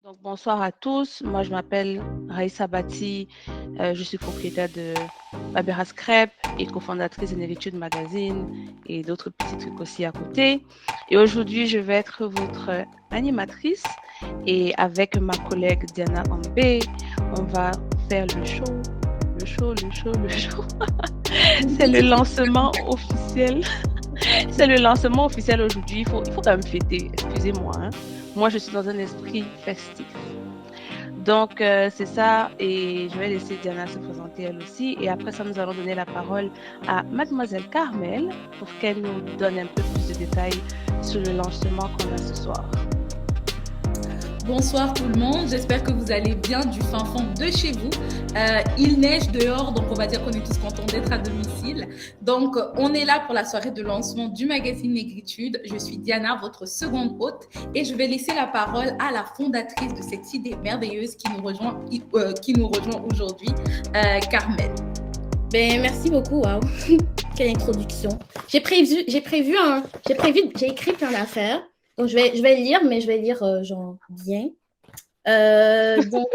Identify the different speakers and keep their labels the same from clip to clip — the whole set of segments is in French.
Speaker 1: Donc, bonsoir à tous. Moi, je m'appelle Raïssa Bati. Je suis propriétaire de Baberas Crêpes et cofondatrice de Négritude Magazine et d'autres petits trucs aussi à côté. Et aujourd'hui, je vais être votre animatrice. Et avec ma collègue Diana Ambé, on va faire le show. Le show, le show, le show. C'est le lancement officiel. C'est le lancement officiel aujourd'hui. Il faut quand même fêter. Excusez-moi, hein. Moi, je suis dans un esprit festif. Donc, c'est ça. Et je vais laisser Diana se présenter elle aussi. Et après ça, nous allons donner la parole à Mademoiselle Carmel pour qu'elle nous donne un peu plus de détails sur le lancement qu'on a ce soir.
Speaker 2: Bonsoir tout le monde, j'espère que vous allez bien du fin fond de chez vous. Il neige dehors, donc on va dire qu'on est tous contents d'être à domicile. Donc on est là pour la soirée de lancement du magazine Négritude. Je suis Diana, votre seconde hôte, et je vais laisser la parole à la fondatrice de cette idée merveilleuse qui nous rejoint aujourd'hui, Carmel.
Speaker 3: Ben, merci beaucoup, wow. Quelle introduction. J'ai écrit plein d'affaires. Donc, je vais lire, mais je vais lire genre bien. Donc...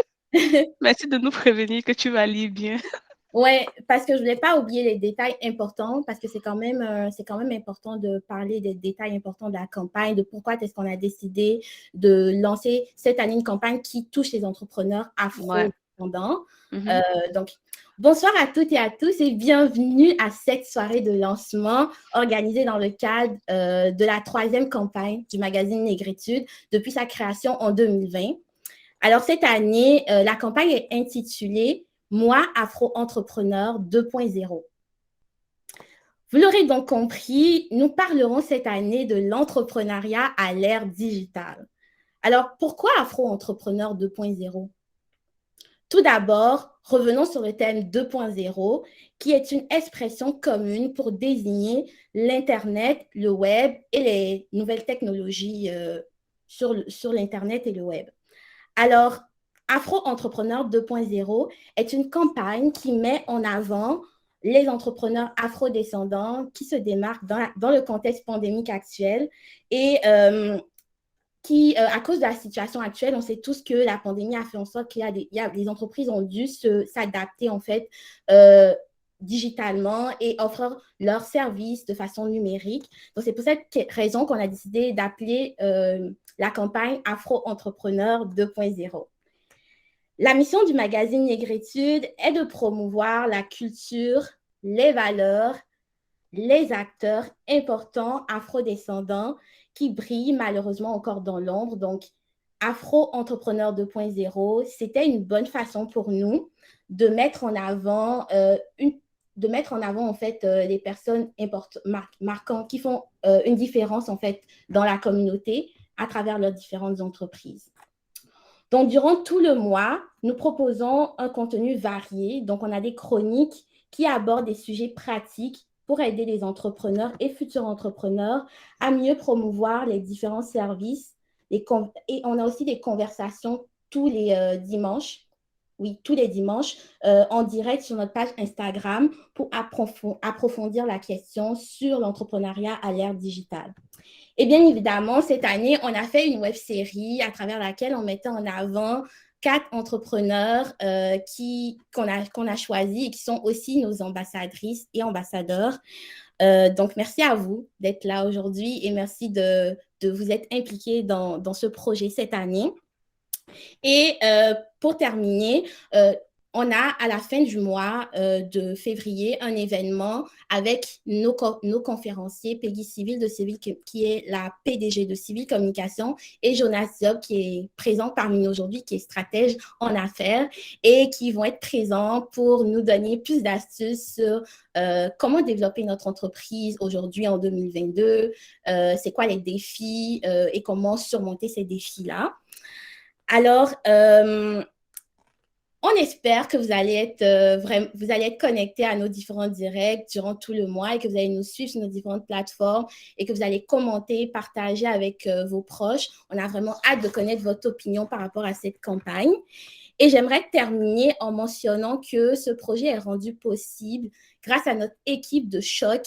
Speaker 1: Merci de nous prévenir que tu vas lire bien.
Speaker 3: Ouais, parce que je voulais pas oublier les détails importants, parce que c'est quand même important de parler des détails importants de la campagne, de pourquoi est-ce qu'on a décidé de lancer cette année une campagne qui touche les entrepreneurs afro-descendants.
Speaker 1: Ouais.
Speaker 3: Donc, bonsoir à toutes et à tous et bienvenue à cette soirée de lancement organisée dans le cadre de la 3e campagne du magazine Négritude depuis sa création en 2020. Alors, cette année, la campagne est intitulée « Moi, Afro-entrepreneur 2.0 ». Vous l'aurez donc compris, nous parlerons cette année de l'entrepreneuriat à l'ère digitale. Alors, pourquoi Afro-entrepreneur 2.0 ? Tout d'abord, revenons sur le thème 2.0, qui est une expression commune pour désigner l'Internet, le web et les nouvelles technologies sur l'Internet et le web. Alors, Afro-entrepreneur 2.0 est une campagne qui met en avant les entrepreneurs afro-descendants qui se démarquent dans le contexte pandémique actuel et qui, à cause de la situation actuelle, on sait tous que la pandémie a fait en sorte les entreprises ont dû s'adapter en fait digitalement et offrir leurs services de façon numérique. Donc, c'est pour cette raison qu'on a décidé d'appeler la campagne Afro-entrepreneur 2.0. La mission du magazine Négritude est de promouvoir la culture, les valeurs, les acteurs importants afro-descendants qui brillent malheureusement encore dans l'ombre. Donc, Afro-entrepreneur 2.0, c'était une bonne façon pour nous de mettre en avant en fait les personnes marquantes qui font une différence en fait dans la communauté à travers leurs différentes entreprises. Donc, durant tout le mois, nous proposons un contenu varié. Donc, on a des chroniques qui abordent des sujets pratiques pour aider les entrepreneurs et futurs entrepreneurs à mieux promouvoir les différents services. Et on a aussi des conversations tous les dimanches. Oui, tous les dimanches, en direct sur notre page Instagram pour approfondir la question sur l'entrepreneuriat à l'ère digitale. Et bien évidemment, cette année, on a fait une web-série à travers laquelle on mettait en avant 4 entrepreneurs qu'on a choisis et qui sont aussi nos ambassadrices et ambassadeurs. Donc, merci à vous d'être là aujourd'hui et merci de vous être impliqués dans ce projet cette année. Et pour terminer, on a à la fin du mois de février un événement avec nos conférenciers, Peggy Civil de Civil, qui est la PDG de Civil Communication, et Jonas Diop qui est présent parmi nous aujourd'hui, qui est stratège en affaires et qui vont être présents pour nous donner plus d'astuces sur comment développer notre entreprise aujourd'hui en 2022, c'est quoi les défis et comment surmonter ces défis-là. Alors, on espère que vous allez être connectés à nos différents directs durant tout le mois et que vous allez nous suivre sur nos différentes plateformes et que vous allez commenter, partager avec vos proches. On a vraiment hâte de connaître votre opinion par rapport à cette campagne. Et j'aimerais terminer en mentionnant que ce projet est rendu possible grâce à notre équipe de choc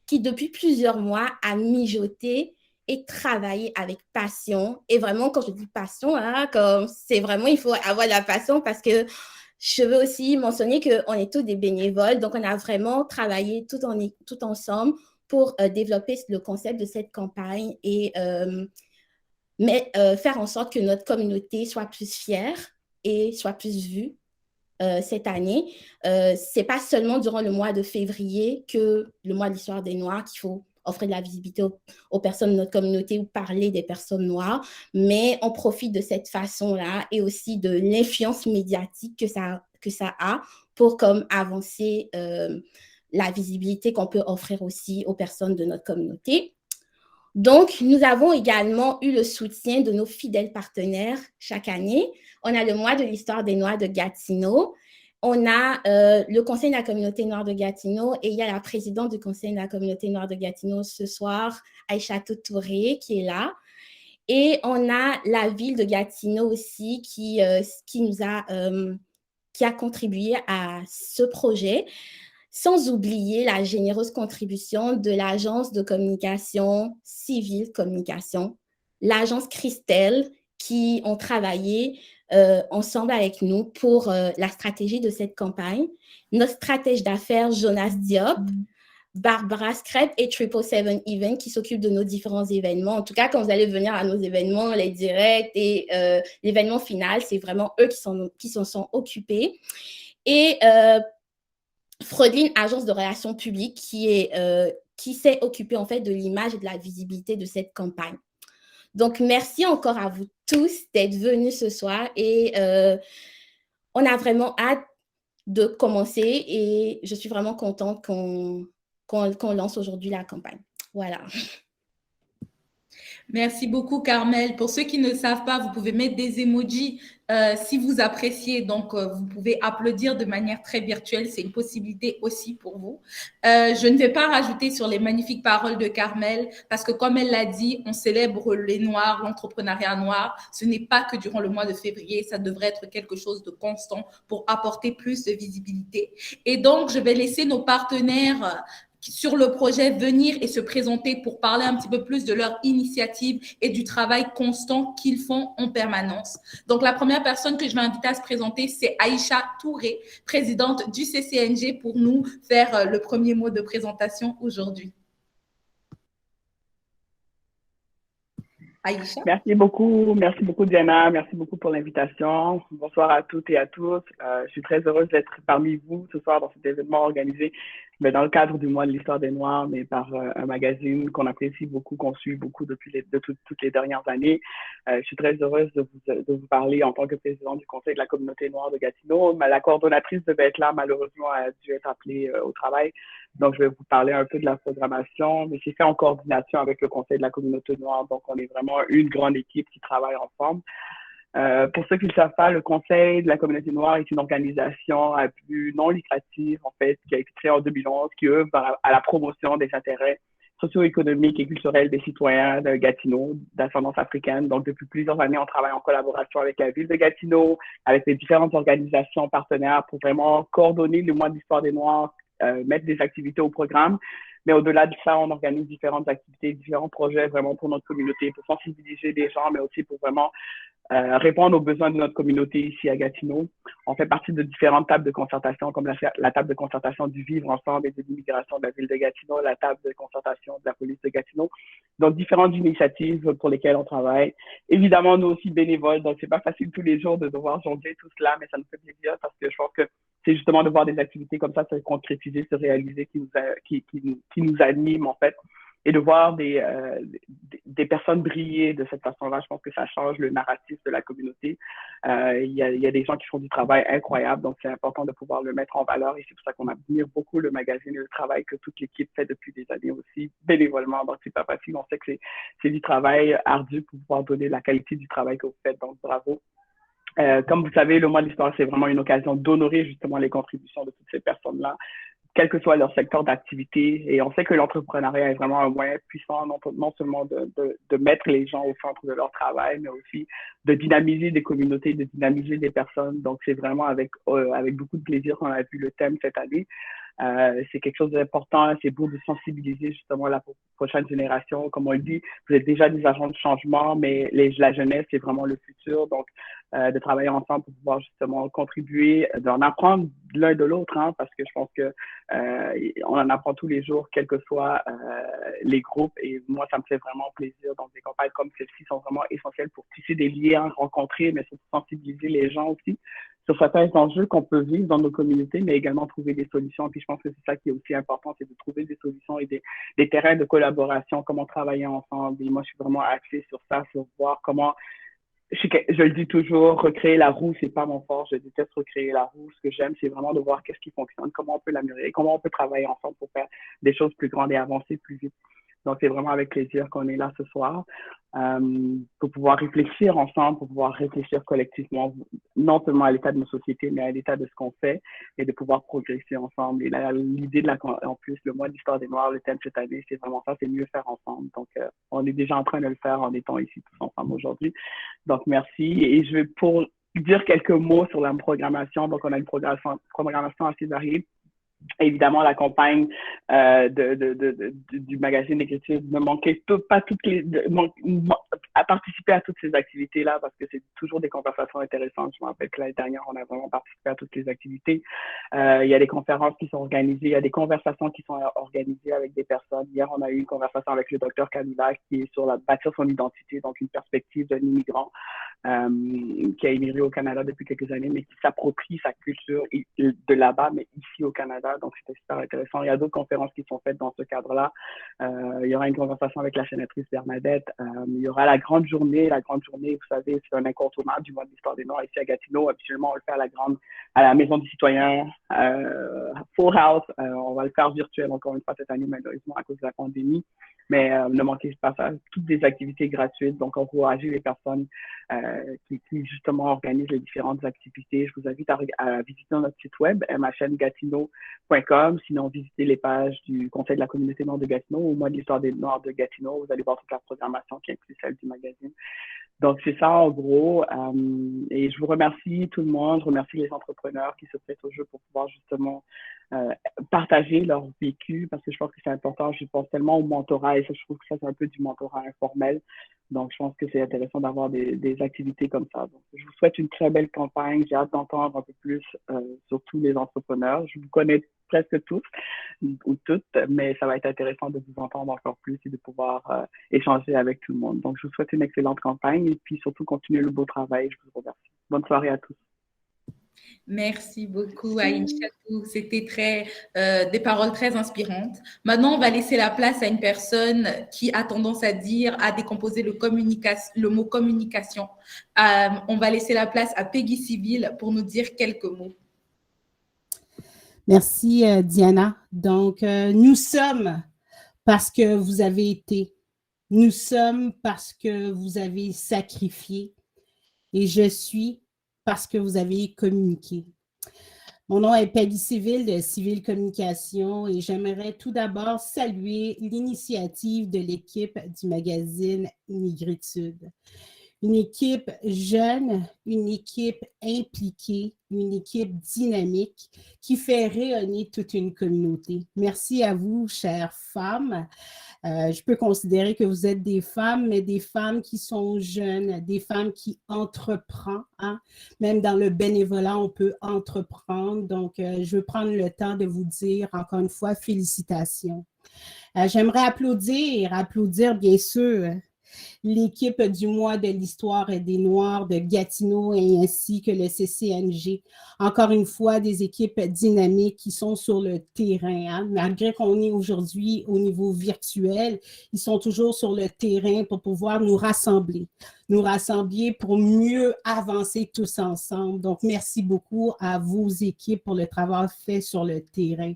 Speaker 3: qui, depuis plusieurs mois, a mijoté et travailler avec passion. Et vraiment, quand je dis passion, hein, c'est vraiment, il faut avoir de la passion parce que je veux aussi mentionner qu'on est tous des bénévoles. Donc, on a vraiment travaillé tout ensemble pour développer le concept de cette campagne et faire en sorte que notre communauté soit plus fière et soit plus vue cette année. C'est pas seulement durant le mois de février que le mois de l'histoire des Noirs qu'il faut offrir de la visibilité aux personnes de notre communauté ou parler des personnes noires, mais on profite de cette façon-là et aussi de l'influence médiatique que ça a pour comme avancer la visibilité qu'on peut offrir aussi aux personnes de notre communauté. Donc, nous avons également eu le soutien de nos fidèles partenaires chaque année. On a le mois de l'histoire des Noirs de Gatineau. On a le Conseil de la communauté noire de Gatineau et il y a la présidente du Conseil de la communauté noire de Gatineau ce soir, Aïchatou Touré, qui est là. Et on a la ville de Gatineau aussi qui a contribué à ce projet. Sans oublier la généreuse contribution de l'Agence de communication civile communication, l'Agence Christelle, qui ont travaillé ensemble avec nous pour la stratégie de cette campagne, notre stratège d'affaires Jonas Diop, Barbara Screp et 777 Event qui s'occupent de nos différents événements. En tout cas, quand vous allez venir à nos événements, les directs et l'événement final, c'est vraiment eux qui s'en sont occupés. Et Freudline, agence de relations publiques, qui s'est occupée en fait de l'image et de la visibilité de cette campagne. Donc, merci encore à vous tous d'être venus ce soir et on a vraiment hâte de commencer et je suis vraiment contente qu'on lance aujourd'hui la campagne. Voilà.
Speaker 2: Merci beaucoup, Carmel. Pour ceux qui ne le savent pas, vous pouvez mettre des emojis si vous appréciez. Donc, vous pouvez applaudir de manière très virtuelle. C'est une possibilité aussi pour vous. Je ne vais pas rajouter sur les magnifiques paroles de Carmel parce que, comme elle l'a dit, on célèbre les Noirs, l'entrepreneuriat noir. Ce n'est pas que durant le mois de février. Ça devrait être quelque chose de constant pour apporter plus de visibilité. Et donc, je vais laisser nos partenaires sur le projet venir et se présenter pour parler un petit peu plus de leur initiative et du travail constant qu'ils font en permanence. Donc, la première personne que je vais inviter à se présenter, c'est Aïcha Touré, présidente du CCNG, pour nous faire le premier mot de présentation aujourd'hui.
Speaker 4: Aïcha. Merci beaucoup Diana, merci beaucoup pour l'invitation. Bonsoir à toutes et à tous. Je suis très heureuse d'être parmi vous ce soir dans cet événement organisé dans le cadre du mois de l'histoire des Noirs, mais par un magazine qu'on apprécie beaucoup, qu'on suit beaucoup depuis toutes les dernières années. Je suis très heureuse de vous parler en tant que présidente du Conseil de la communauté noire de Gatineau. La coordonnatrice devait être là, malheureusement, elle a dû être appelée au travail. Donc, je vais vous parler un peu de la programmation, mais c'est fait en coordination avec le Conseil de la communauté noire. Donc, on est vraiment une grande équipe qui travaille ensemble. Pour ceux qui ne le savent pas, le Conseil de la communauté noire est une organisation à but non lucratif, en fait, qui a été créée en 2011, qui œuvre à la promotion des intérêts socio-économiques et culturels des citoyens de Gatineau, d'ascendance africaine. Donc, depuis plusieurs années, on travaille en collaboration avec la ville de Gatineau, avec les différentes organisations partenaires pour vraiment coordonner le mois de l'histoire des Noirs, mettre des activités au programme. Mais au-delà de ça, on organise différentes activités, différents projets vraiment pour notre communauté, pour sensibiliser les gens, mais aussi pour vraiment répondre aux besoins de notre communauté ici à Gatineau. On fait partie de différentes tables de concertation, comme la table de concertation du vivre ensemble et de l'immigration de la ville de Gatineau, la table de concertation de la police de Gatineau. Donc, différentes initiatives pour lesquelles on travaille. Évidemment, nous aussi bénévoles, donc c'est pas facile tous les jours de devoir jongler tout cela, mais ça nous fait plaisir parce que je pense que c'est justement de voir des activités comme ça se concrétiser, se réaliser qui nous animent, en fait. Et de voir des personnes briller de cette façon-là, je pense que ça change le narratif de la communauté. Il y a des gens qui font du travail incroyable, donc c'est important de pouvoir le mettre en valeur. Et c'est pour ça qu'on admire beaucoup le magazine et le travail que toute l'équipe fait depuis des années aussi, bénévolement. Donc, c'est pas facile. On sait que c'est du travail ardu pour pouvoir donner la qualité du travail que vous faites. Donc, bravo. Comme vous savez, le mois de l'histoire, c'est vraiment une occasion d'honorer justement les contributions de toutes ces personnes-là, quel que soit leur secteur d'activité. Et on sait que l'entrepreneuriat est vraiment un moyen puissant, non seulement de mettre les gens au centre de leur travail, mais aussi de dynamiser des communautés, de dynamiser des personnes. Donc, c'est vraiment avec beaucoup de plaisir qu'on a vu le thème cette année. C'est quelque chose d'important. C'est beau de sensibiliser justement la prochaine génération. Comme on le dit, vous êtes déjà des agents de changement, mais la jeunesse, c'est vraiment le futur. Donc, de travailler ensemble pour pouvoir justement contribuer, d'en apprendre l'un de l'autre, hein, parce que je pense que on en apprend tous les jours, quels que soient les groupes. Et moi, ça me fait vraiment plaisir. Donc, des campagnes comme celle-ci sont vraiment essentielles pour tisser des liens, rencontrer, mais surtout sensibiliser les gens aussi sur certains enjeux qu'on peut vivre dans nos communautés, mais également trouver des solutions. Puis je pense que c'est ça qui est aussi important, c'est de trouver des solutions et des terrains de collaboration, comment travailler ensemble. Et moi, je suis vraiment axée sur ça, sur voir comment, je le dis toujours, recréer la roue, c'est pas mon fort. Je déteste recréer la roue. Ce que j'aime, c'est vraiment de voir qu'est-ce qui fonctionne, comment on peut l'améliorer, comment on peut travailler ensemble pour faire des choses plus grandes et avancer plus vite. Donc, c'est vraiment avec plaisir qu'on est là ce soir pour pouvoir réfléchir ensemble, pour pouvoir réfléchir collectivement, non seulement à l'état de nos sociétés, mais à l'état de ce qu'on fait et de pouvoir progresser ensemble. Et l'idée en plus, le mois d'Histoire des Noirs, le thème cette année, c'est vraiment ça, c'est mieux faire ensemble. Donc, on est déjà en train de le faire en étant ici tous ensemble aujourd'hui. Donc, merci. Et je vais pour dire quelques mots sur la programmation. Donc, on a une programmation assez variée. Évidemment, la campagne du magazine d'écriture ne manquait pas toutes à participer à toutes ces activités-là parce que c'est toujours des conversations intéressantes. Je me rappelle que l'année dernière, on a vraiment participé à toutes les activités. Il y a des conférences qui sont organisées, il y a des conversations qui sont organisées avec des personnes. Hier, on a eu une conversation avec le docteur Kamila qui est sur bâtir son identité, donc une perspective d'un immigrant qui a immigré au Canada depuis quelques années, mais qui s'approprie sa culture de là-bas, mais ici au Canada. Donc, c'était super intéressant. Il y a d'autres conférences qui sont faites dans ce cadre-là. Il y aura une conversation avec la sénatrice Bernadette. Il y aura la grande journée. La grande journée, vous savez, c'est un incontournable du mois de l'Histoire des Noirs ici à Gatineau. Habituellement, on le fait à la Maison du Citoyen, Full House. On va le faire virtuel encore une fois cette année, malheureusement, à cause de la pandémie. Mais ne manquez pas ça. Toutes des activités gratuites. Donc, encourager les personnes qui justement organisent les différentes activités. Je vous invite à visiter notre site web, mhngatineau.com. Sinon, visitez les pages du Conseil de la communauté noire de Gatineau ou mois de l'Histoire des Noirs de Gatineau. Vous allez voir toute la programmation qui inclut celle du magazine. Donc, c'est ça en gros. Et je vous remercie tout le monde. Je remercie les entrepreneurs qui se prêtent au jeu pour pouvoir justement partager leur vécu parce que je pense que c'est important. Je pense tellement au mentorat et ça, je trouve que ça, c'est un peu du mentorat informel. Donc, je pense que c'est intéressant d'avoir des activités comme ça. Donc, je vous souhaite une très belle campagne. J'ai hâte d'entendre un peu plus sur tous les entrepreneurs. Je vous connais presque tous ou toutes, mais ça va être intéressant de vous entendre encore plus et de pouvoir échanger avec tout le monde. Donc, je vous souhaite une excellente campagne et puis surtout, continuez le beau travail. Je vous remercie. Bonne soirée à tous.
Speaker 2: Merci beaucoup, Aïchatou. C'était des paroles très inspirantes. Maintenant, on va laisser la place à une personne qui a tendance à décomposer le mot communication. On va laisser la place à Peggy Civil pour nous dire quelques mots.
Speaker 5: Merci, Diana. Donc, nous sommes parce que vous avez été. Nous sommes parce que vous avez sacrifié. Et je suis parce que vous avez communiqué. Mon nom est Peggy Civil de Civil Communication et j'aimerais tout d'abord saluer l'initiative de l'équipe du magazine Négritude. Une équipe jeune, une équipe impliquée, une équipe dynamique qui fait rayonner toute une communauté. Merci à vous, chères femmes. Je peux considérer que vous êtes des femmes, mais des femmes qui sont jeunes, des femmes qui entreprennent. Hein? Même dans le bénévolat, on peut entreprendre. Donc, je veux prendre le temps de vous dire, encore une fois, félicitations. J'aimerais applaudir bien sûr, l'équipe du mois de l'Histoire des Noirs de Gatineau et ainsi que le CCNG. Encore une fois, des équipes dynamiques qui sont sur le terrain. Hein. Malgré qu'on est aujourd'hui au niveau virtuel, ils sont toujours sur le terrain pour pouvoir nous rassembler pour mieux avancer tous ensemble. Donc, merci beaucoup à vos équipes pour le travail fait sur le terrain.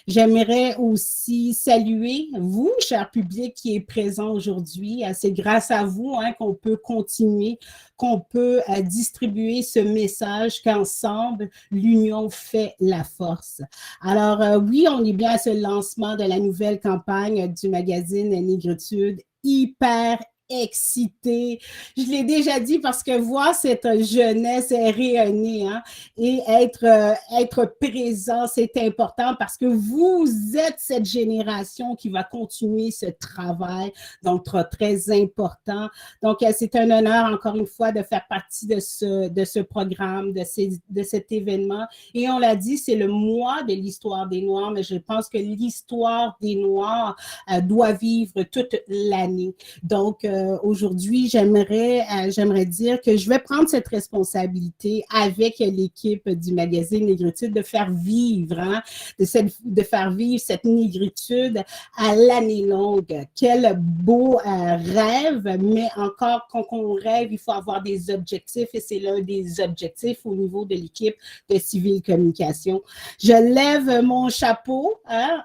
Speaker 5: J'aimerais aussi saluer vous, cher public qui est présent aujourd'hui. C'est grâce à vous qu'on peut continuer, qu'on peut distribuer ce message qu'ensemble, l'union fait la force. Alors, oui, on est bien à ce lancement de la nouvelle campagne du magazine Négritude, hyper excitée. Je l'ai déjà dit parce que voir cette jeunesse rayonner, hein, et être présent, c'est important parce que vous êtes cette génération qui va continuer ce travail, donc très important. Donc, c'est un honneur, encore une fois, de faire partie de ce programme, de cet événement. Et on l'a dit, c'est le mois de l'histoire des Noirs, mais je pense que l'histoire des Noirs doit vivre toute l'année. Donc, aujourd'hui, j'aimerais dire que je vais prendre cette responsabilité avec l'équipe du magazine Négritude de faire vivre, hein, de faire vivre cette négritude à l'année longue. Quel beau rêve, mais encore, quand on rêve, il faut avoir des objectifs et c'est l'un des objectifs au niveau de l'équipe de Civile Communication. Je lève mon chapeau, hein,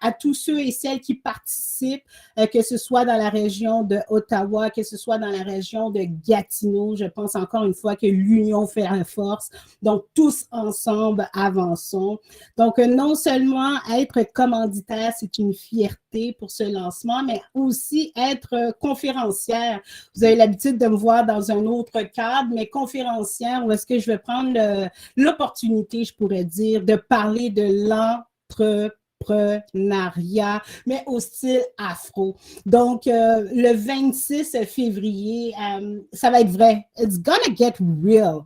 Speaker 5: à tous ceux et celles qui participent, que ce soit dans la région de Ottawa, que ce soit dans la région de Gatineau. Je pense encore une fois que l'union fait la force. Donc, tous ensemble, avançons. Donc, non seulement être commanditaire, c'est une fierté pour ce lancement, mais aussi être conférencière. Vous avez l'habitude de me voir dans un autre cadre, mais conférencière, où est-ce que je vais prendre l'opportunité, je pourrais dire, de parler de l'entrepreneuriat, mais au style afro. Donc, le 26 février, ça va être vrai. It's gonna get real.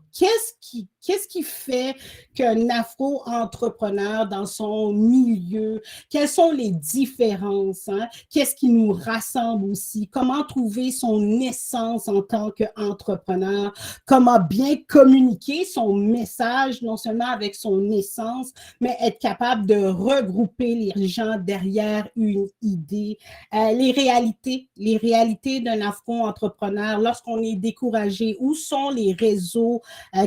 Speaker 5: Qu'est-ce qui fait qu'un afro-entrepreneur dans son milieu, quelles sont les différences, hein? Qu'est-ce qui nous rassemble aussi? Comment trouver son essence en tant qu'entrepreneur? Comment bien communiquer son message, non seulement avec son essence, mais être capable de regrouper les gens derrière une idée. Les réalités d'un afro-entrepreneur lorsqu'on est découragé. Où sont les réseaux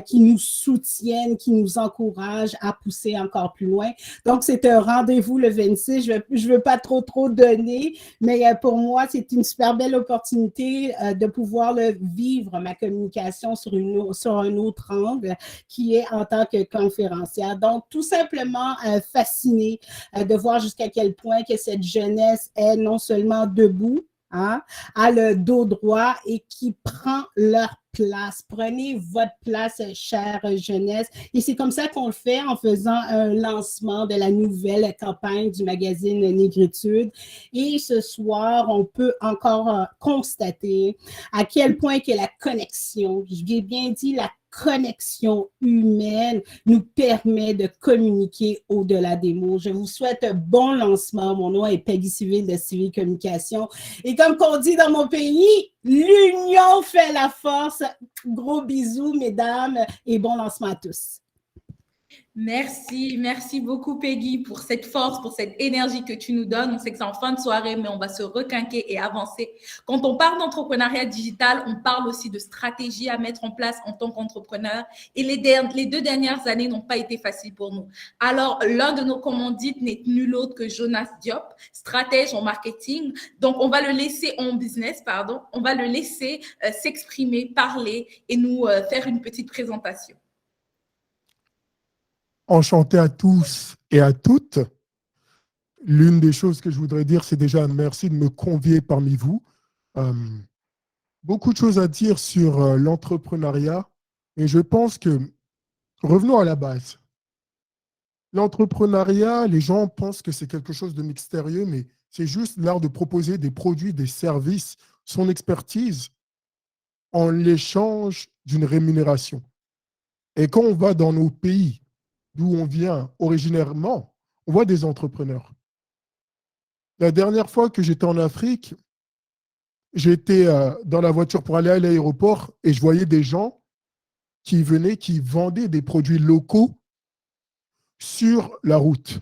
Speaker 5: qui nous soutiennent, qui nous encouragent à pousser encore plus loin. Donc, c'est un rendez-vous le 26. Je veux pas trop donner, mais pour moi, c'est une super belle opportunité de pouvoir vivre ma communication sur un autre angle qui est en tant que conférencière. Donc, tout simplement fascinée de voir jusqu'à quel point que cette jeunesse est non seulement debout, hein, a le dos droit et qui prend leur place. Prenez votre place, chère jeunesse. Et c'est comme ça qu'on le fait en faisant un lancement de la nouvelle campagne du magazine Négritude. Et ce soir, on peut encore constater à quel point que la connexion, je l'ai bien dit, la connexion humaine nous permet de communiquer au-delà des mots. Je vous souhaite un bon lancement. Mon nom est Peggy Civile de Civile Communication. Et comme qu'on dit dans mon pays, l'union fait la force. Gros bisous, mesdames, et bon lancement à tous.
Speaker 2: Merci beaucoup Peggy pour cette force, pour cette énergie que tu nous donnes. On sait que c'est en fin de soirée, mais on va se requinquer et avancer. Quand on parle d'entrepreneuriat digital, on parle aussi de stratégie à mettre en place en tant qu'entrepreneur. Et les 2 dernières années n'ont pas été faciles pour nous. Alors, l'un de nos commandites n'est nul autre que Jonas Diop, stratège en marketing. Donc, on va le laisser en business, pardon. On va le laisser s'exprimer, parler et nous faire une petite présentation.
Speaker 6: Enchanté à tous et à toutes. L'une des choses que je voudrais dire, c'est déjà merci de me convier parmi vous. Beaucoup de choses à dire sur l'entrepreneuriat, et je pense que, revenons à la base. L'entrepreneuriat, les gens pensent que c'est quelque chose de mystérieux, mais c'est juste l'art de proposer des produits, des services, son expertise en l'échange d'une rémunération. Et quand on va dans nos pays, d'où on vient originairement, on voit des entrepreneurs. La dernière fois que j'étais en Afrique, j'étais dans la voiture pour aller à l'aéroport et je voyais des gens qui venaient, qui vendaient des produits locaux sur la route.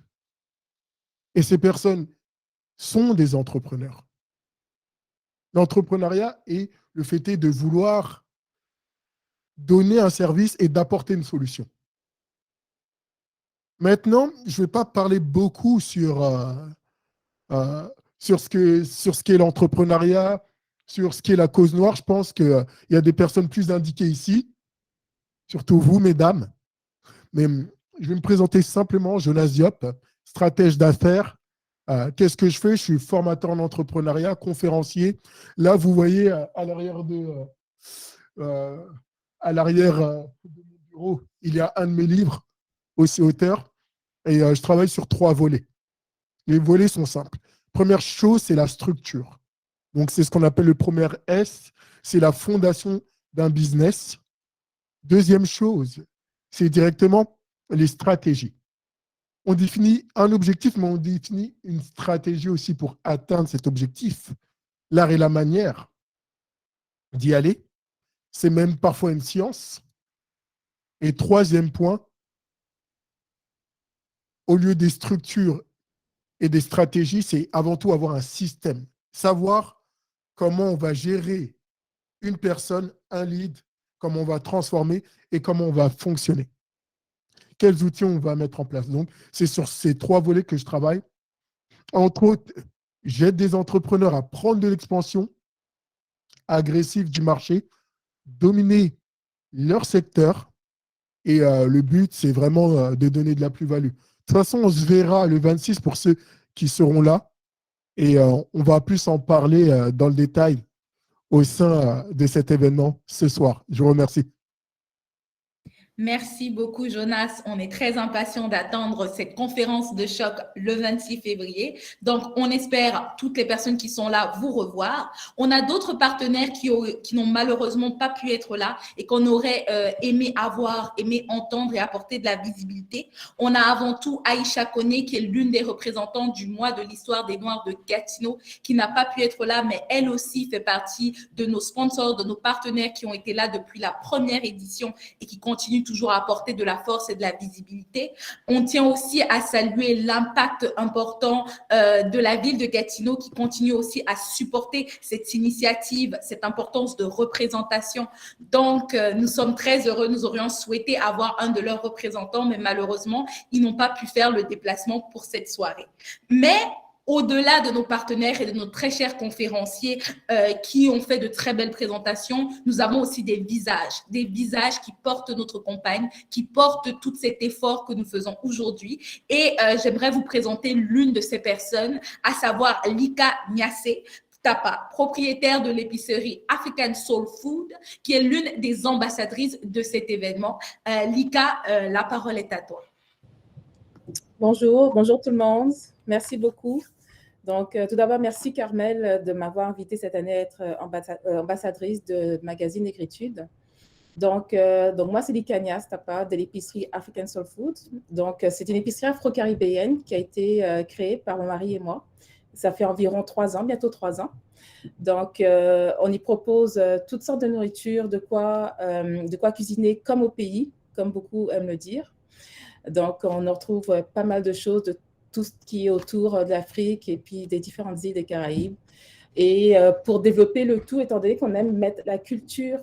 Speaker 6: Et ces personnes sont des entrepreneurs. L'entrepreneuriat est le fait de vouloir donner un service et d'apporter une solution. Maintenant, je ne vais pas parler beaucoup sur ce qu'est l'entrepreneuriat, sur ce qu'est la cause noire. Je pense qu'il y a des personnes plus indiquées ici, surtout vous, mesdames. Mais je vais me présenter simplement, Jonas Diop, stratège d'affaires, Qu'est-ce que je fais? Je suis formateur en entrepreneuriat, conférencier. Là, vous voyez à l'arrière de mon bureau, il y a un de mes livres, aussi auteur, et je travaille sur 3 volets. Les volets sont simples. Première chose, c'est la structure. Donc, c'est ce qu'on appelle le premier S, c'est la fondation d'un business. Deuxième chose, c'est directement les stratégies. On définit un objectif, mais on définit une stratégie aussi pour atteindre cet objectif. L'art et la manière d'y aller, c'est même parfois une science. Et troisième point, au lieu des structures et des stratégies, c'est avant tout avoir un système. Savoir comment on va gérer une personne, un lead, comment on va transformer et comment on va fonctionner. Quels outils on va mettre en place. Donc, c'est sur ces 3 volets que je travaille. Entre autres, j'aide des entrepreneurs à prendre de l'expansion agressive du marché, dominer leur secteur. Et le but, c'est vraiment de donner de la plus-value. De toute façon, on se verra le 26 pour ceux qui seront là. Et on va plus en parler dans le détail au sein de cet événement ce soir. Je vous remercie.
Speaker 2: Merci beaucoup, Jonas. On est très impatients d'attendre cette conférence de choc le 26 février. Donc, on espère toutes les personnes qui sont là vous revoir. On a d'autres partenaires qui n'ont malheureusement pas pu être là et qu'on aurait aimé avoir, aimé entendre et apporter de la visibilité. On a avant tout Aïcha Koné, qui est l'une des représentantes du mois de l'histoire des Noirs de Gatineau, qui n'a pas pu être là, mais elle aussi fait partie de nos sponsors, de nos partenaires qui ont été là depuis la première édition et qui continuent toujours à apporter de la force et de la visibilité. On tient aussi à saluer l'impact important de la ville de Gatineau qui continue aussi à supporter cette initiative, cette importance de représentation. Donc, nous sommes très heureux. Nous aurions souhaité avoir un de leurs représentants, mais malheureusement, ils n'ont pas pu faire le déplacement pour cette soirée. Mais au-delà de nos partenaires et de nos très chers conférenciers qui ont fait de très belles présentations, nous avons aussi des visages qui portent notre campagne, qui portent tout cet effort que nous faisons aujourd'hui. Et j'aimerais vous présenter l'une de ces personnes, à savoir Lika Niasse Tapa, propriétaire de l'épicerie African Soul Food, qui est l'une des ambassadrices de cet événement. Lika, la parole est à toi.
Speaker 7: Bonjour tout le monde. Merci beaucoup. Donc, tout d'abord, merci Carmel de m'avoir invité cette année à être ambassadrice de magazine Négritude. Donc moi, c'est Lika Niasse Tapa de l'épicerie African Soul Food. Donc, c'est une épicerie afro-caribéenne qui a été créée par mon mari et moi. Ça fait environ 3 ans, bientôt 3 ans. Donc, on y propose toutes sortes de nourriture, de quoi cuisiner comme au pays, comme beaucoup aiment le dire. Donc, on en retrouve pas mal de choses, de tout ce qui est autour de l'Afrique et puis des différentes îles des Caraïbes. Et pour développer le tout, étant donné qu'on aime mettre la culture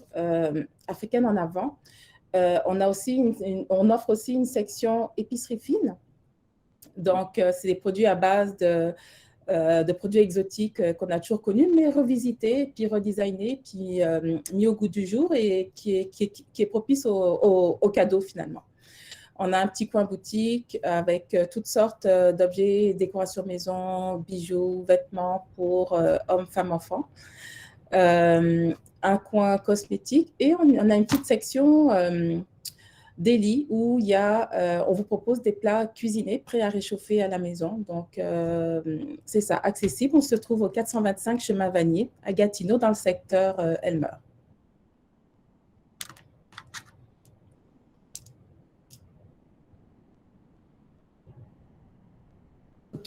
Speaker 7: africaine en avant, on offre aussi une section épicerie fine. Donc, c'est des produits à base de produits exotiques qu'on a toujours connus, mais revisités, puis redesignés, puis mis au goût du jour et qui est propice au cadeau finalement. On a un petit coin boutique avec toutes sortes d'objets, décorations maison, bijoux, vêtements pour hommes, femmes, enfants. Un coin cosmétique et on a une petite section délit où on vous propose des plats cuisinés, prêts à réchauffer à la maison. Donc, c'est ça, accessible. On se trouve au 425 chemin Vanier à Gatineau dans le secteur Elmer.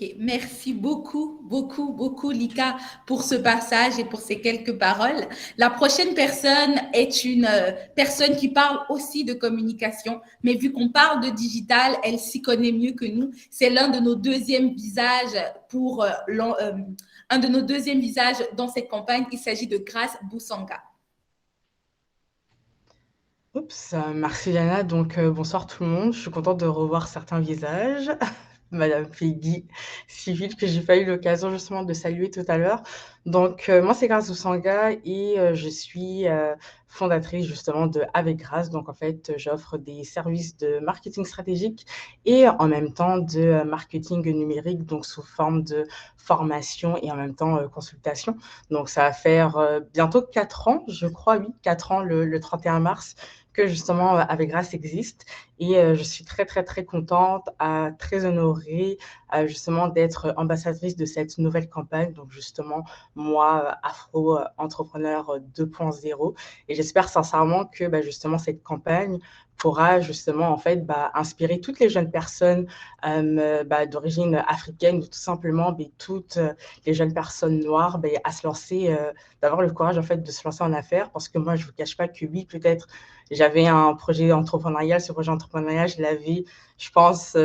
Speaker 2: Ok, merci beaucoup, Lika, pour ce passage et pour ces quelques paroles. La prochaine personne est une personne qui parle aussi de communication, mais vu qu'on parle de digital, elle s'y connaît mieux que nous. C'est l'un de nos deuxièmes visages un de nos deuxièmes visages dans cette campagne. Il s'agit de Grace Boussanga.
Speaker 8: Merci Yana, donc bonsoir tout le monde, je suis contente de revoir certains visages, Madame Peggy Civil, que j'ai pas eu l'occasion justement de saluer tout à l'heure. Donc, moi, c'est Grâce Ousanga et je suis fondatrice justement de Avec Grâce. Donc, en fait, j'offre des services de marketing stratégique et en même temps de marketing numérique, donc sous forme de formation et en même temps consultation. Donc, ça va faire bientôt 4 ans, je crois, oui, 4 ans le 31 mars que justement Avec Grâce existe. Et je suis très, très, très contente, très honorée justement d'être ambassadrice de cette nouvelle campagne. Donc justement, moi, Afro-entrepreneur 2.0. Et j'espère sincèrement que justement cette campagne pourra justement en fait inspirer toutes les jeunes personnes d'origine africaine ou tout simplement toutes les jeunes personnes noires à se lancer, d'avoir le courage en fait de se lancer en affaires. Parce que moi, je ne vous cache pas que oui, peut-être j'avais un projet entrepreneurial. Ce projet entrepreneurial, je l'avais, je pense,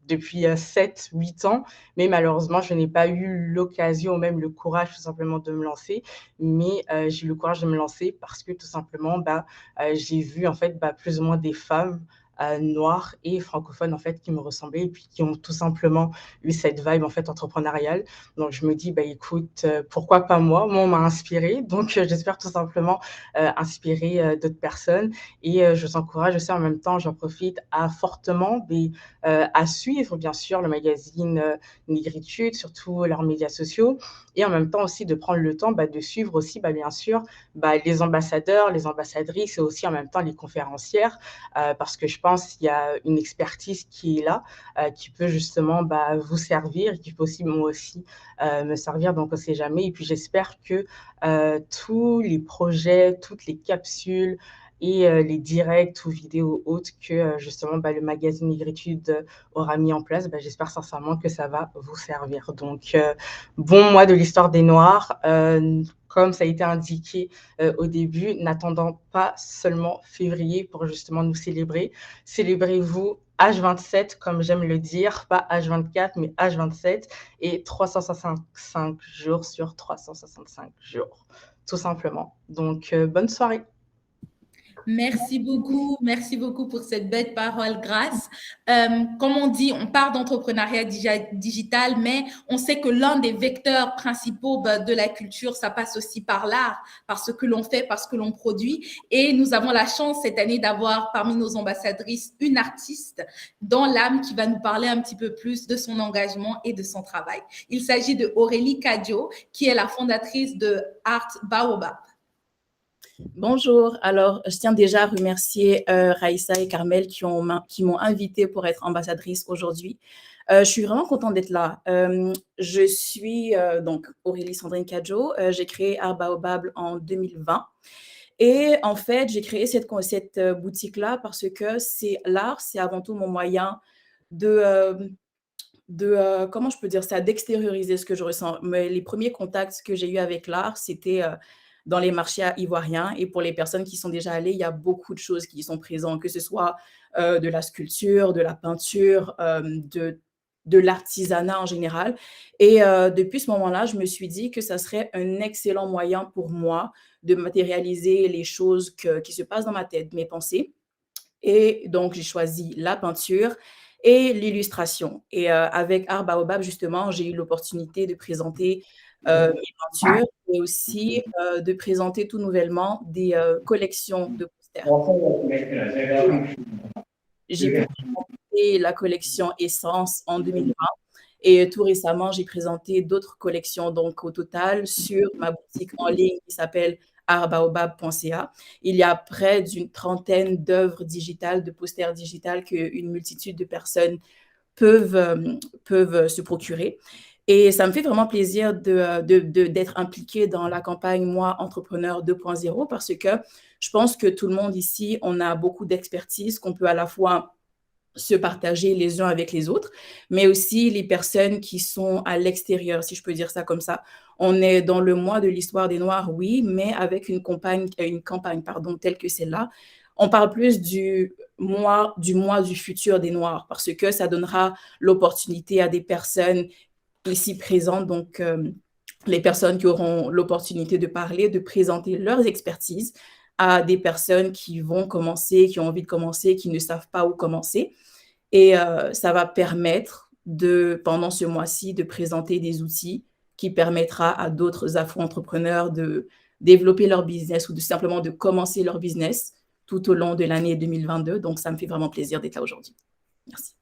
Speaker 8: depuis 7-8 ans. Mais malheureusement, je n'ai pas eu l'occasion ou même le courage tout simplement de me lancer. Mais j'ai eu le courage de me lancer parce que tout simplement, j'ai vu en fait plus ou moins des femmes noires et francophones en fait qui me ressemblaient et puis qui ont tout simplement eu cette vibe en fait entrepreneuriale. Donc je me dis écoute, pourquoi pas moi? Moi, on m'a inspirée. Donc j'espère tout simplement inspirer d'autres personnes. Et je vous encourage aussi en même temps, j'en profite fortement à suivre bien sûr le magazine Négritude sur tous leurs médias sociaux et en même temps aussi de prendre le temps de suivre aussi bien sûr les ambassadeurs, les ambassadrices et aussi en même temps les conférencières parce que je pense qu'il y a une expertise qui est là, qui peut justement vous servir et qui peut aussi moi aussi me servir, donc on ne sait jamais. Et puis j'espère que tous les projets, toutes les capsules et les directs ou vidéos autres que justement le magazine Négritude aura mis en place, j'espère sincèrement que ça va vous servir. Donc, bon mois de l'histoire des Noirs, comme ça a été indiqué au début, n'attendant pas seulement février pour justement nous célébrer. Célébrez-vous H27, comme j'aime le dire, pas H24, mais H27, et 365 jours sur 365 jours, tout simplement. Donc, bonne soirée.
Speaker 2: Merci beaucoup pour cette belle parole, Grâce. Comme on dit, on parle d'entrepreneuriat digital, mais on sait que l'un des vecteurs principaux de la culture, ça passe aussi par l'art, par ce que l'on fait, par ce que l'on produit. Et nous avons la chance cette année d'avoir parmi nos ambassadrices une artiste dans l'âme qui va nous parler un petit peu plus de son engagement et de son travail. Il s'agit de Aurélie Kadjo, qui est la fondatrice de Art Baobab.
Speaker 9: Bonjour, alors je tiens déjà à remercier Raïssa et Carmel qui m'ont invitée pour être ambassadrice aujourd'hui. Je suis vraiment contente d'être là. Je suis donc Aurélie Sandrine Kadjo, j'ai créé Art Baobab en 2020 et en fait j'ai créé cette boutique-là parce que l'art, c'est avant tout mon moyen comment je peux dire ça, d'extérioriser ce que je ressens. Mais les premiers contacts que j'ai eus avec l'art, c'était dans les marchés ivoiriens. Et pour les personnes qui sont déjà allées, il y a beaucoup de choses qui y sont présentes, que ce soit de la sculpture, de la peinture, de l'artisanat en général. Et depuis ce moment-là, je me suis dit que ça serait un excellent moyen pour moi de matérialiser les choses qui se passent dans ma tête, mes pensées. Et donc, j'ai choisi la peinture et l'illustration. Et avec Art Baobab, justement, j'ai eu l'opportunité de présenter mes peintures et aussi de présenter tout nouvellement des collections de posters. J'ai présenté la collection Essence en 2020 et tout récemment, j'ai présenté d'autres collections. Donc, au total, sur ma boutique en ligne qui s'appelle artbaobab.ca, il y a près d'une trentaine d'œuvres digitales, de posters digitales qu'une multitude de personnes peuvent se procurer. Et ça me fait vraiment plaisir d'être impliquée dans la campagne Moi, Entrepreneur 2.0 parce que je pense que tout le monde ici, on a beaucoup d'expertise qu'on peut à la fois se partager les uns avec les autres, mais aussi les personnes qui sont à l'extérieur, si je peux dire ça comme ça. On est dans le mois de l'histoire des Noirs, oui, mais avec une campagne telle que celle-là, on parle plus du mois du futur des Noirs parce que ça donnera l'opportunité à des personnes ici présentes, donc les personnes qui auront l'opportunité de parler, de présenter leurs expertises à des personnes qui vont commencer, qui ont envie de commencer, qui ne savent pas où commencer. Et ça va permettre pendant ce mois-ci, de présenter des outils qui permettra à d'autres afro-entrepreneurs de développer leur business ou simplement de commencer leur business tout au long de l'année 2022. Donc, ça me fait vraiment plaisir d'être là aujourd'hui. Merci.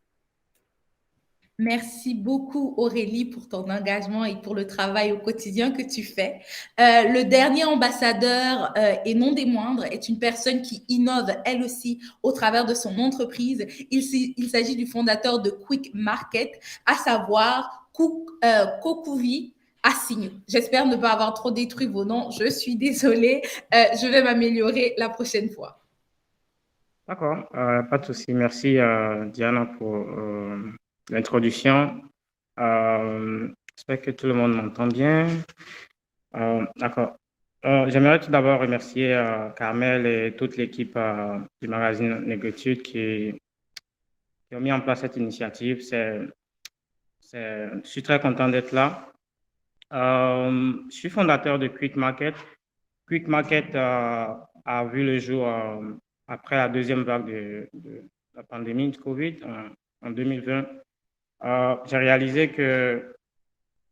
Speaker 2: Merci beaucoup Aurélie pour ton engagement et pour le travail au quotidien que tu fais. Le dernier ambassadeur, et non des moindres, est une personne qui innove elle aussi au travers de son entreprise. Il s'agit du fondateur de Quick Market, à savoir Kokouvi Assignou. J'espère ne pas avoir trop détruit vos noms. Je suis désolée. Je vais m'améliorer la prochaine fois.
Speaker 10: D'accord, pas de souci. Merci Diana pour l'introduction. J'espère que tout le monde m'entend bien. D'accord. J'aimerais tout d'abord remercier Carmel et toute l'équipe du magazine Négritude qui ont mis en place cette initiative. Je suis très content d'être là. Je suis fondateur de Quick Market. Quick Market a vu le jour après la deuxième vague de la pandémie de Covid en 2020. J'ai réalisé que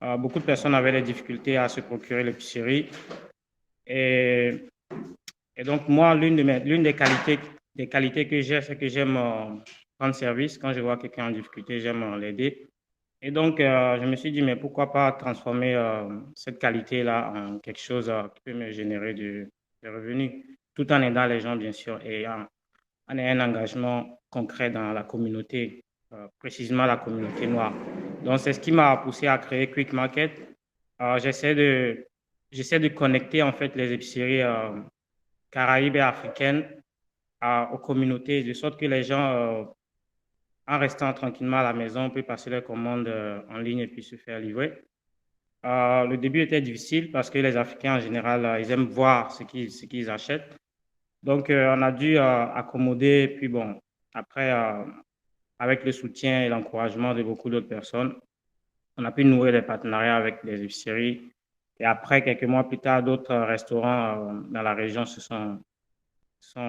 Speaker 10: beaucoup de personnes avaient des difficultés à se procurer l'épicerie. Et donc, moi, l'une des qualités que j'ai, c'est que j'aime rendre service. Quand je vois quelqu'un en difficulté, j'aime l'aider. Et donc, je me suis dit, mais pourquoi pas transformer cette qualité-là en quelque chose qui peut me générer des revenus, tout en aidant les gens, bien sûr, et en ayant un engagement concret dans la communauté, précisément la communauté noire. Donc, c'est ce qui m'a poussé à créer Quick Market. J'essaie de connecter, en fait, les épiceries caraïbes et africaines aux communautés, de sorte que les gens, en restant tranquillement à la maison, peuvent passer leurs commandes en ligne et puis se faire livrer. Le début était difficile parce que les Africains, en général, ils aiment voir ce qu'ils achètent. Donc, on a dû accommoder. Puis bon, après, avec le soutien et l'encouragement de beaucoup d'autres personnes, on a pu nouer des partenariats avec des épiceries. Et après, quelques mois plus tard, d'autres restaurants dans la région se sont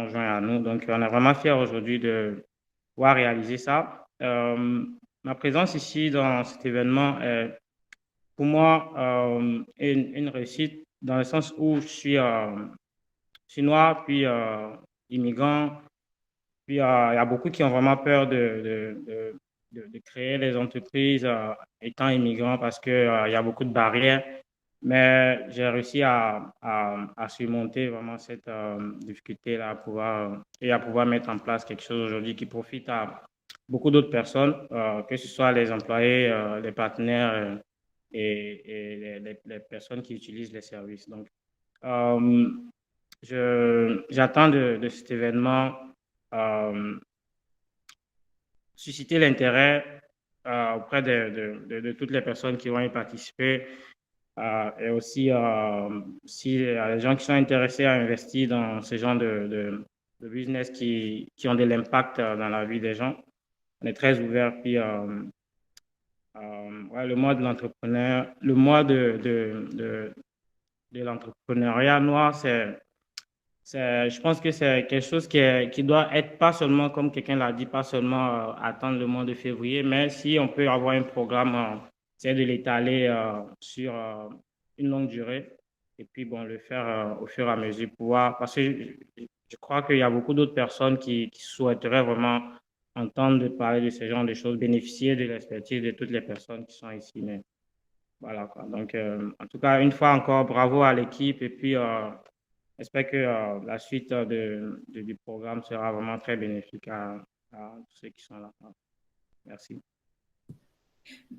Speaker 10: joints à nous. Donc, on est vraiment fiers aujourd'hui de pouvoir réaliser ça. Ma présence ici dans cet événement est pour moi une réussite dans le sens où je suis noir, puis immigrant. Puis il y a beaucoup qui ont vraiment peur de créer des entreprises étant immigrant parce qu'il y a beaucoup de barrières. Mais j'ai réussi à surmonter vraiment cette difficulté-là à pouvoir mettre en place quelque chose aujourd'hui qui profite à beaucoup d'autres personnes, que ce soit les employés, les partenaires et les personnes qui utilisent les services. Donc, j'attends de cet événement susciter l'intérêt auprès de toutes les personnes qui vont y participer. Et aussi, s'il y a des gens qui sont intéressés à investir dans ce genre de business qui ont de l'impact dans la vie des gens, on est très ouvert. Puis, le mois de l'entrepreneur, le mois de l'entrepreneuriat noir, je pense que c'est quelque chose qui doit être pas seulement, comme quelqu'un l'a dit, pas seulement attendre le mois de février, mais si on peut avoir un programme, c'est de l'étaler sur une longue durée et puis bon, le faire au fur et à mesure parce que je crois qu'il y a beaucoup d'autres personnes qui souhaiteraient vraiment entendre parler de ce genre de choses, bénéficier de l'expertise de toutes les personnes qui sont ici. Mais voilà quoi. Donc, en tout cas, une fois encore, bravo à l'équipe et puis j'espère que la suite du programme sera vraiment très bénéfique à tous ceux qui sont là. Merci.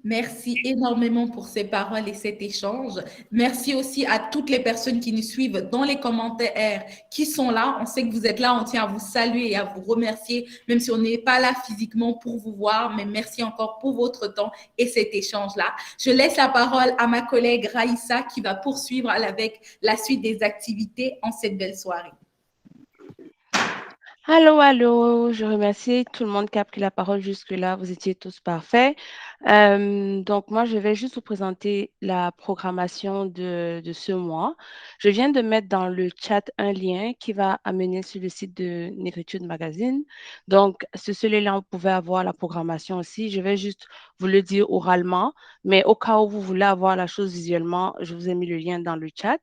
Speaker 2: Merci énormément pour ces paroles et cet échange. Merci aussi à toutes les personnes qui nous suivent dans les commentaires, qui sont là. On sait que vous êtes là, on tient à vous saluer et à vous remercier, même si on n'est pas là physiquement pour vous voir, mais merci encore pour votre temps et cet échange-là. Je laisse la parole à ma collègue Raïssa qui va poursuivre avec la suite des activités en cette belle soirée.
Speaker 1: Allô, allô, je remercie tout le monde qui a pris la parole jusque-là. Vous étiez tous parfaits. Donc, moi, je vais juste vous présenter la programmation de ce mois. Je viens de mettre dans le chat un lien qui va amener sur le site de Négritude Magazine. Donc, sur ce lien-là, vous pouvez avoir la programmation aussi. Je vais juste vous le dire oralement, mais au cas où vous voulez avoir la chose visuellement, je vous ai mis le lien dans le chat.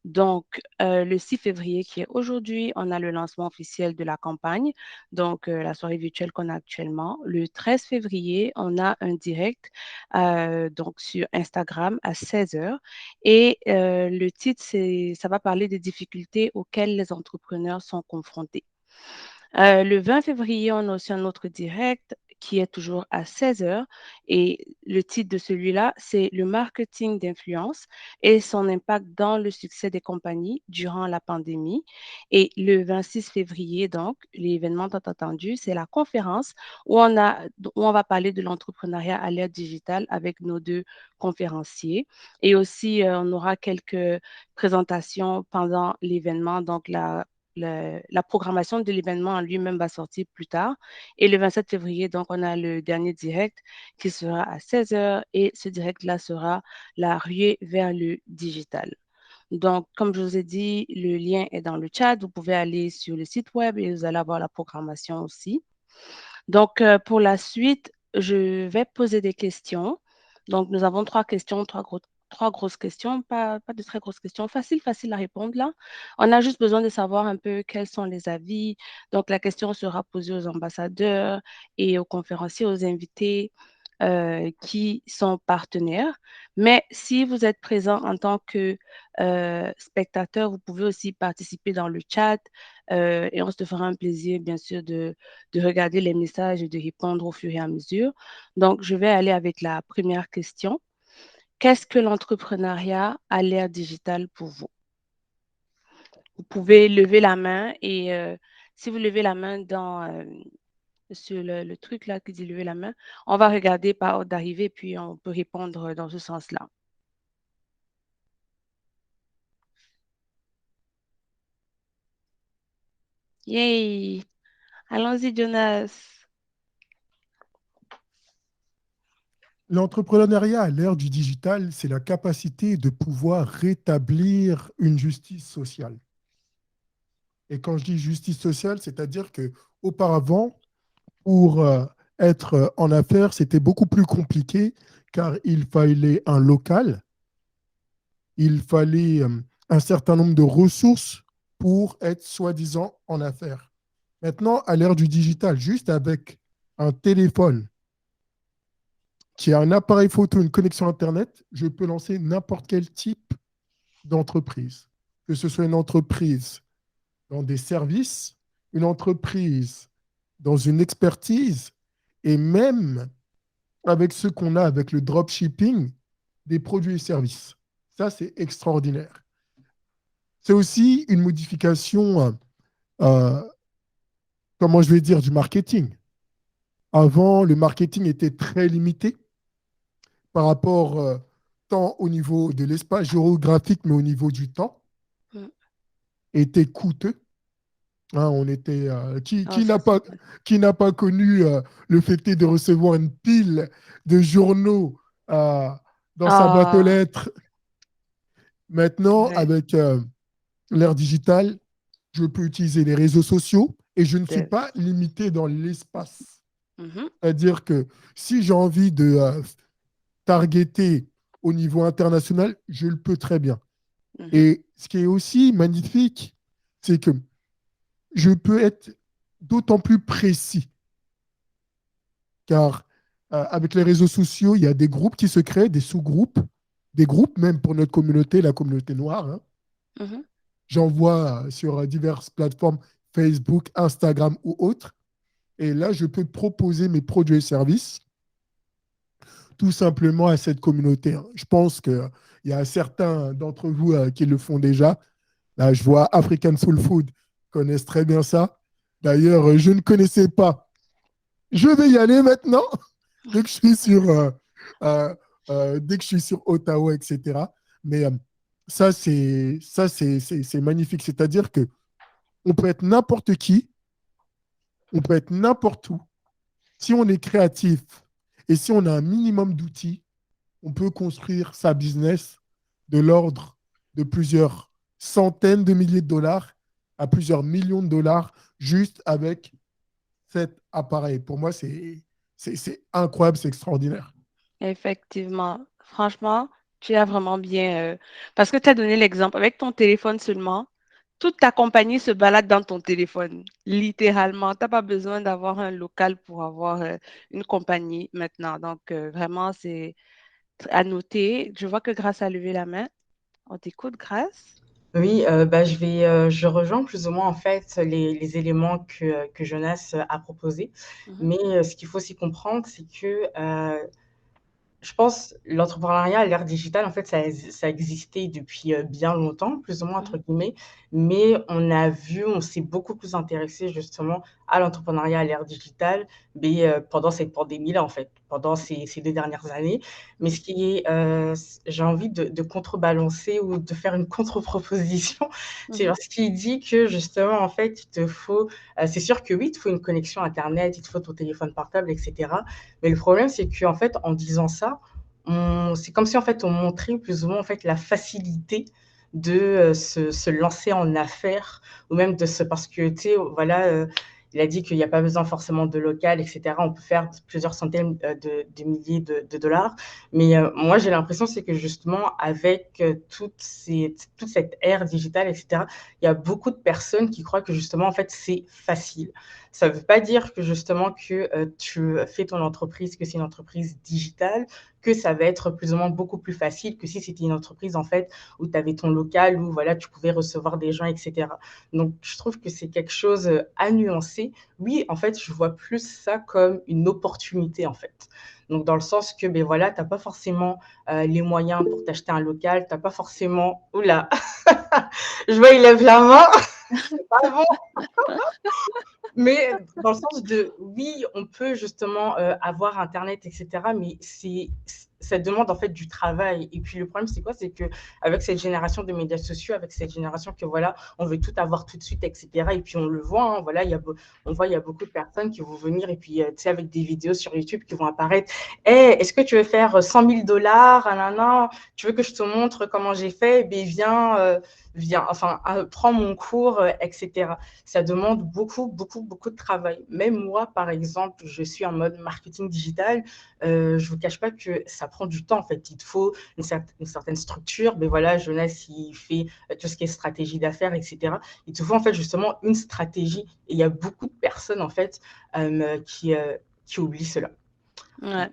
Speaker 1: Donc, le 6 février, qui est aujourd'hui, on a le lancement officiel de la campagne, donc la soirée virtuelle qu'on a actuellement. Le 13 février, on a un direct donc sur Instagram à 16 heures. Et le titre, ça va parler des difficultés auxquelles les entrepreneurs sont confrontés. Le 20 février, on a aussi un autre direct qui est toujours à 16 heures. Et le titre de celui-là, c'est le marketing d'influence et son impact dans le succès des compagnies durant la pandémie. Et le 26 février, donc, l'événement tant attendu, c'est la conférence où on va parler de l'entrepreneuriat à l'ère digitale avec nos deux conférenciers. Et aussi, on aura quelques présentations pendant l'événement, donc la programmation de l'événement en lui-même va sortir plus tard. Et le 27 février, donc, on a le dernier direct qui sera à 16 heures et ce direct-là sera la ruée vers le digital. Donc, comme je vous ai dit, le lien est dans le chat. Vous pouvez aller sur le site web et vous allez avoir la programmation aussi. Donc, pour la suite, je vais poser des questions. Donc, nous avons trois questions, trois grosses questions, pas de très grosses questions, facile à répondre là. On a juste besoin de savoir un peu quels sont les avis. Donc, la question sera posée aux ambassadeurs et aux conférenciers, aux invités qui sont partenaires. Mais si vous êtes présent en tant que spectateur, vous pouvez aussi participer dans le chat et on se fera un plaisir, bien sûr, de regarder les messages et de répondre au fur et à mesure. Donc, je vais aller avec la première question. Qu'est-ce que l'entrepreneuriat à l'ère digitale pour vous? Vous pouvez lever la main et si vous levez la main sur le truc là qui dit lever la main, on va regarder par ordre d'arrivée puis on peut répondre dans ce sens-là. Yay! Allons-y, Jonas.
Speaker 6: L'entrepreneuriat à l'ère du digital, c'est la capacité de pouvoir rétablir une justice sociale. Et quand je dis justice sociale, c'est-à-dire que auparavant, pour être en affaires, c'était beaucoup plus compliqué car il fallait un local, il fallait un certain nombre de ressources pour être soi-disant en affaires. Maintenant, à l'ère du digital, juste avec un téléphone qui a un appareil photo, une connexion Internet, je peux lancer n'importe quel type d'entreprise. Que ce soit une entreprise dans des services, une entreprise dans une expertise, et même avec ce qu'on a avec le dropshipping, des produits et services. Ça, c'est extraordinaire. C'est aussi une modification, comment je vais dire, du marketing. Avant, le marketing était très limité par rapport tant au niveau de l'espace géographique, mais au niveau du temps, était coûteux. Hein, on était, qui n'a pas connu le fait de recevoir une pile de journaux dans sa boîte aux lettres. Maintenant, avec l'ère digitale, je peux utiliser les réseaux sociaux et je ne suis pas limité dans l'espace. C'est-à-dire que si j'ai envie de targeter au niveau international, je le peux très bien. Et ce qui est aussi magnifique, c'est que je peux être d'autant plus précis. Car avec les réseaux sociaux, il y a des groupes qui se créent, des sous-groupes, des groupes même pour notre communauté, la communauté noire. Hein. J'en vois sur diverses plateformes, Facebook, Instagram ou autres. Et là, je peux proposer mes produits et services tout simplement à cette communauté. Je pense qu'il y a certains d'entre vous qui le font déjà. Là, je vois African Soul Food connaissent très bien ça. D'ailleurs, je ne connaissais pas. Je vais y aller maintenant, dès que je suis sur Ottawa, etc. Mais ça, c'est magnifique. C'est-à-dire qu'on peut être n'importe qui On peut être n'importe où. Si on est créatif et si on a un minimum d'outils, on peut construire sa business de l'ordre de plusieurs centaines de milliers de dollars à plusieurs millions de dollars juste avec cet appareil. Pour moi, c'est incroyable, c'est extraordinaire.
Speaker 1: Effectivement. Franchement, tu as vraiment bien... parce que tu as donné l'exemple. Avec ton téléphone seulement, toute ta compagnie se balade dans ton téléphone. Littéralement. Tu n'as pas besoin d'avoir un local pour avoir une compagnie maintenant. Donc, vraiment, c'est à noter. Je vois que Grâce a levé la main. On t'écoute, Grâce.
Speaker 8: Oui, je rejoins plus ou moins en fait les éléments que Jonas a proposés.
Speaker 1: Mhm,
Speaker 8: Mais ce qu'il faut aussi comprendre, c'est que je pense l'entrepreneuriat à l'ère digitale, en fait, ça existait depuis bien longtemps, plus ou moins entre
Speaker 1: mhm,
Speaker 8: guillemets, mais on s'est beaucoup plus intéressé justement à l'entrepreneuriat à l'ère digitale pendant cette pandémie-là, en fait, pendant ces 2 dernières années. Mais ce qui est, j'ai envie de contrebalancer ou de faire une contre-proposition, c'est
Speaker 1: mhm,
Speaker 8: parce qu'il dit que justement, en fait, il te faut, c'est sûr que oui, il te faut une connexion Internet, il te faut ton téléphone portable, etc. Mais le problème, c'est qu'en fait, en disant ça, c'est comme si en fait on montrait plus ou moins en fait la facilité de se lancer en affaires ou même parce que tu sais voilà il a dit qu'il n'y a pas besoin forcément de local, etc. On peut faire plusieurs centaines de milliers de dollars. Mais moi, j'ai l'impression, c'est que justement, avec toute cette ère digitale, etc., il y a beaucoup de personnes qui croient que justement, en fait, c'est facile. Ça ne veut pas dire que justement que tu fais ton entreprise, que c'est une entreprise digitale, que ça va être plus ou moins beaucoup plus facile que si c'était une entreprise en fait où tu avais ton local, où voilà, tu pouvais recevoir des gens, etc. Donc, je trouve que c'est quelque chose à nuancer. Oui, en fait, je vois plus ça comme une opportunité en fait. Donc, dans le sens que, ben voilà, tu n'as pas forcément les moyens pour t'acheter un local, tu n'as pas forcément... Oula, je vois, il lève la main. C'est pas bon. Mais dans le sens de, oui, on peut justement avoir Internet, etc. Mais ça demande en fait du travail. Et puis le problème, c'est quoi? C'est qu'avec cette génération de médias sociaux, avec cette génération que voilà, on veut tout avoir tout de suite, etc. Et puis on le voit, hein, voilà, il y a beaucoup de personnes qui vont venir et puis, tu sais, avec des vidéos sur YouTube qui vont apparaître. Hey, est-ce que tu veux faire 100 000 dollars? Tu veux que je te montre comment j'ai fait? Eh bien, viens, enfin, prends mon cours, etc. Ça demande beaucoup, beaucoup, beaucoup de travail. Même moi, par exemple, je suis en mode marketing digital. Je ne vous cache pas que ça prend du temps, en fait. Il te faut une certaine structure. Mais voilà, Jonas, il fait tout ce qui est stratégie d'affaires, etc. Il te faut, en fait, justement, une stratégie. Et il y a beaucoup de personnes, en fait, qui oublient cela.
Speaker 1: ouais.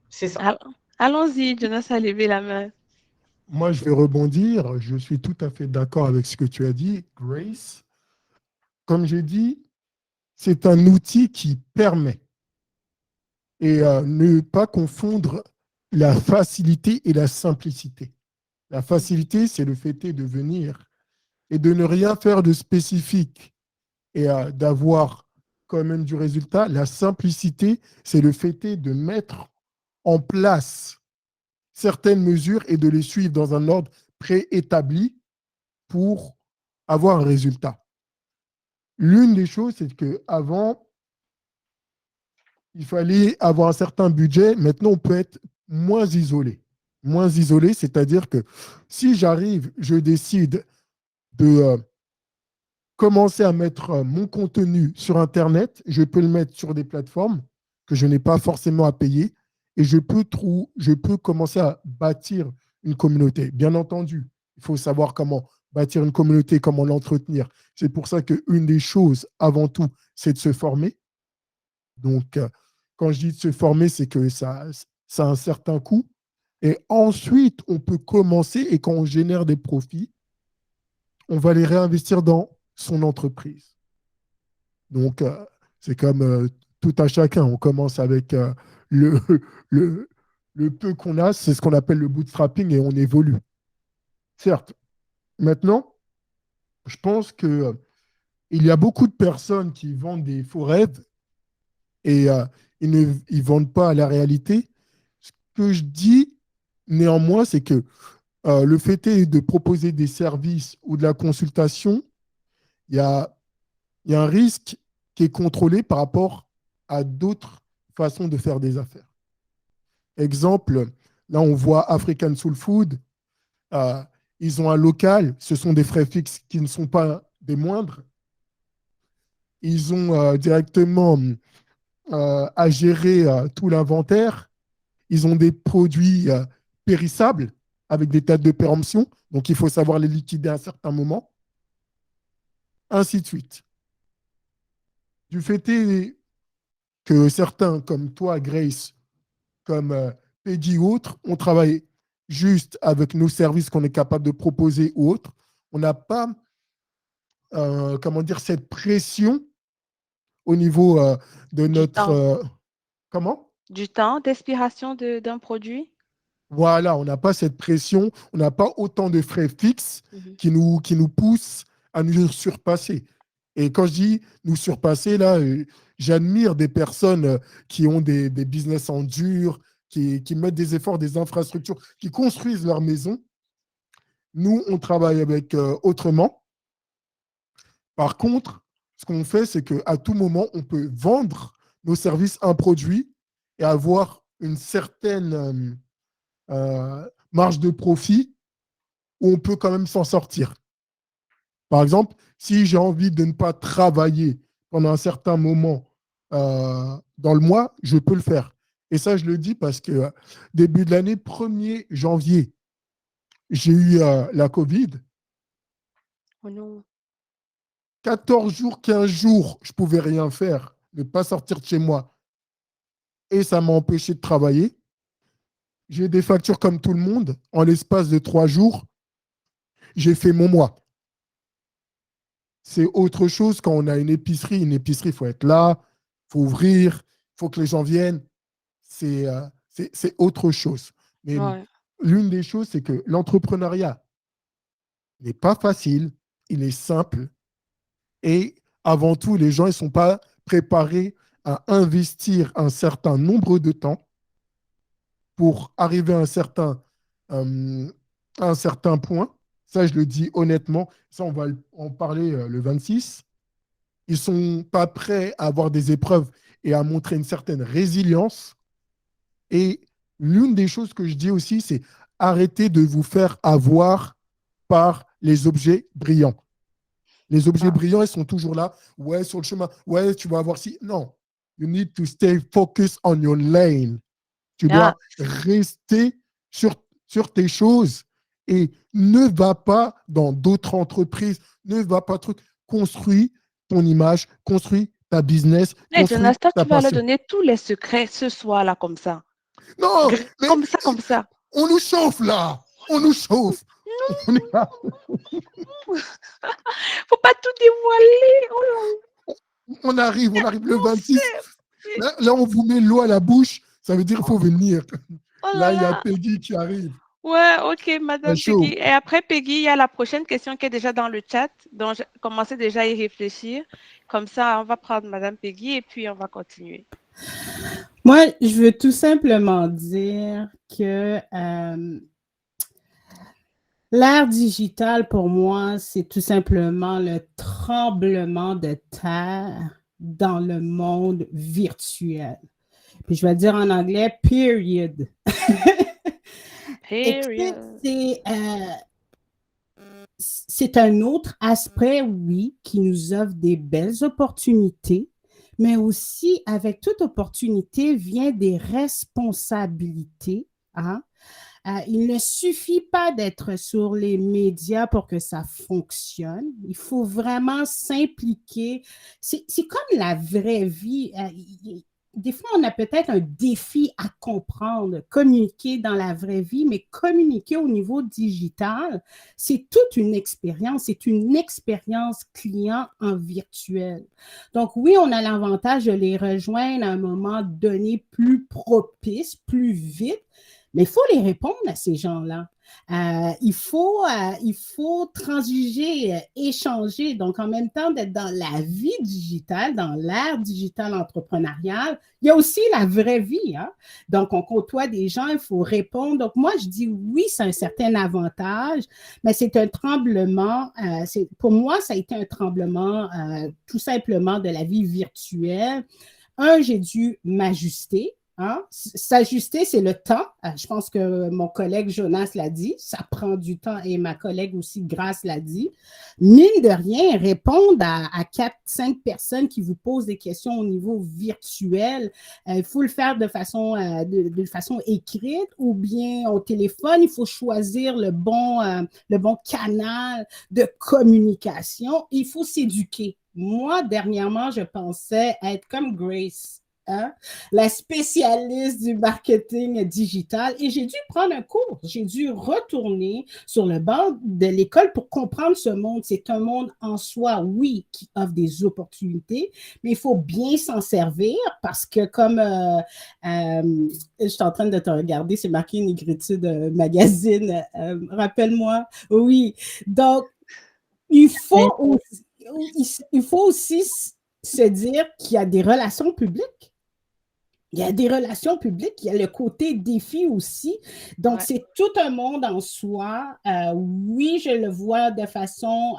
Speaker 8: C'est ça.
Speaker 1: Allons-y, Jonas a levé la main.
Speaker 6: Moi, je vais rebondir. Je suis tout à fait d'accord avec ce que tu as dit, Grace. Comme j'ai dit, c'est un outil qui permet et ne pas confondre la facilité et la simplicité. La facilité, c'est le fait de venir et de ne rien faire de spécifique et d'avoir quand même du résultat. La simplicité, c'est le fait de mettre en place certaines mesures et de les suivre dans un ordre préétabli pour avoir un résultat. L'une des choses, c'est qu'avant, il fallait avoir un certain budget. Maintenant, on peut être moins isolé. Moins isolé, c'est-à-dire que si j'arrive, je décide de commencer à mettre mon contenu sur Internet, je peux le mettre sur des plateformes que je n'ai pas forcément à payer et je peux commencer à bâtir une communauté. Bien entendu, il faut savoir comment bâtir une communauté, comment l'entretenir. C'est pour ça qu'une des choses, avant tout, c'est de se former. Donc, quand je dis de se former, c'est que ça a un certain coût. Et ensuite, on peut commencer et quand on génère des profits, on va les réinvestir dans son entreprise. Donc, c'est comme tout à chacun. On commence avec le, le, le peu qu'on a, c'est ce qu'on appelle le bootstrapping et on évolue. Certes, maintenant, je pense qu'il y a beaucoup de personnes qui vendent des faux rêves et ils ne vendent pas la réalité. Ce que je dis néanmoins, c'est que le fait est de proposer des services ou de la consultation, il y a un risque qui est contrôlé par rapport à d'autres façons de faire des affaires. Exemple, là, on voit African Soul Food. Ils ont un local. Ce sont des frais fixes qui ne sont pas des moindres. Ils ont directement à gérer tout l'inventaire. Ils ont des produits périssables avec des dates de péremption. Donc, il faut savoir les liquider à un certain moment. Ainsi de suite. Du fait est que certains, comme toi, Grace, comme Peggy ou autres, on travaille juste avec nos services qu'on est capable de proposer ou autres. On n'a pas, comment dire, cette pression au niveau de notre... comment?
Speaker 1: Du temps d'expiration d'un produit?
Speaker 6: Voilà, on n'a pas cette pression, on n'a pas autant de frais fixes qui nous poussent à nous surpasser. Et quand je dis nous surpasser, là, j'admire des personnes qui ont des business en dur, qui mettent des efforts, des infrastructures, qui construisent leur maison. Nous, on travaille avec autrement. Par contre, ce qu'on fait, c'est qu'à tout moment, on peut vendre nos services, un produit, et avoir une certaine marge de profit où on peut quand même s'en sortir. Par exemple, si j'ai envie de ne pas travailler pendant un certain moment dans le mois, je peux le faire. Et ça, je le dis parce que début de l'année, 1er janvier, j'ai eu la Covid.
Speaker 1: Oh non.
Speaker 6: 14 jours, 15 jours, je ne pouvais rien faire, ne pas sortir de chez moi. Et ça m'a empêché de travailler. J'ai des factures comme tout le monde. En l'espace de 3 jours, j'ai fait mon mois. C'est autre chose quand on a une épicerie. Une épicerie, il faut être là, il faut ouvrir, il faut que les gens viennent. C'est autre chose. Mais l'une des choses, c'est que l'entrepreneuriat n'est pas facile, il est simple. Et avant tout, les gens ne sont pas préparés à investir un certain nombre de temps pour arriver à un certain point. Ça, je le dis honnêtement. Ça, on va en parler le 26. Ils ne sont pas prêts à avoir des épreuves et à montrer une certaine résilience. Et l'une des choses que je dis aussi, c'est arrêtez de vous faire avoir par les objets brillants. Les objets brillants, ils sont toujours là. Ouais, sur le chemin. Ouais, tu vas avoir si. Non. You need to stay focused on your lane. Tu dois rester sur tes choses et ne va pas dans d'autres entreprises. Ne va pas truc. Construis ton image, construis ta business.
Speaker 1: Mais Jonathan, tu vas leur donner tous les secrets ce soir-là, comme ça.
Speaker 6: Non, mais
Speaker 1: comme ça.
Speaker 6: On nous chauffe là. On nous chauffe. On est là.
Speaker 1: Faut pas tout dévoiler.
Speaker 6: On arrive le 26. Là, on vous met l'eau à la bouche. Ça veut dire qu'il faut venir. Là, il y a Peggy qui arrive.
Speaker 1: Ouais, ok, Madame Peggy. Et après Peggy, il y a la prochaine question qui est déjà dans le chat. Donc, j'ai commencé déjà à y réfléchir. Comme ça, on va prendre Madame Peggy et puis on va continuer.
Speaker 5: Moi, je veux tout simplement dire que l'ère digitale, pour moi, c'est tout simplement le tremblement de terre dans le monde virtuel. Puis je vais dire en anglais, period. C'est un autre aspect, oui, qui nous offre des belles opportunités, mais aussi, avec toute opportunité, vient des responsabilités. Hein? Il ne suffit pas d'être sur les médias pour que ça fonctionne. Il faut vraiment s'impliquer. C'est comme la vraie vie. Des fois, on a peut-être un défi à comprendre, communiquer dans la vraie vie, mais communiquer au niveau digital, c'est toute une expérience. C'est une expérience client en virtuel. Donc, oui, on a l'avantage de les rejoindre à un moment donné plus propice, plus vite, Mais il faut les répondre à ces gens-là. Il faut transiger, échanger. Donc, en même temps d'être dans la vie digitale, dans l'ère digitale entrepreneuriale, il y a aussi la vraie vie. Hein? Donc, on côtoie des gens, il faut répondre. Donc, moi, je dis oui, c'est un certain avantage, mais c'est un tremblement. Pour moi, ça a été un tremblement tout simplement de la vie virtuelle. J'ai dû m'ajuster. Hein? S'ajuster, c'est le temps. Je pense que mon collègue Jonas l'a dit. Ça prend du temps et ma collègue aussi, Grace, l'a dit. Mine de rien, répondre à 4-5 personnes qui vous posent des questions au niveau virtuel, il faut le faire de façon écrite ou bien au téléphone. Il faut choisir le bon canal de communication. Il faut s'éduquer. Moi, dernièrement, je pensais être comme Grace. Hein, la spécialiste du marketing digital et j'ai dû prendre un cours. J'ai dû retourner sur le banc de l'école pour comprendre ce monde. C'est un monde en soi, oui, qui offre des opportunités, mais il faut bien s'en servir parce que comme je suis en train de te regarder, c'est marqué Négritude magazine, rappelle-moi. Oui, donc il faut aussi se dire qu'il y a des relations publiques. Il y a des relations publiques, il y a le côté défi aussi. Donc, c'est tout un monde en soi. Oui, je le vois de façon,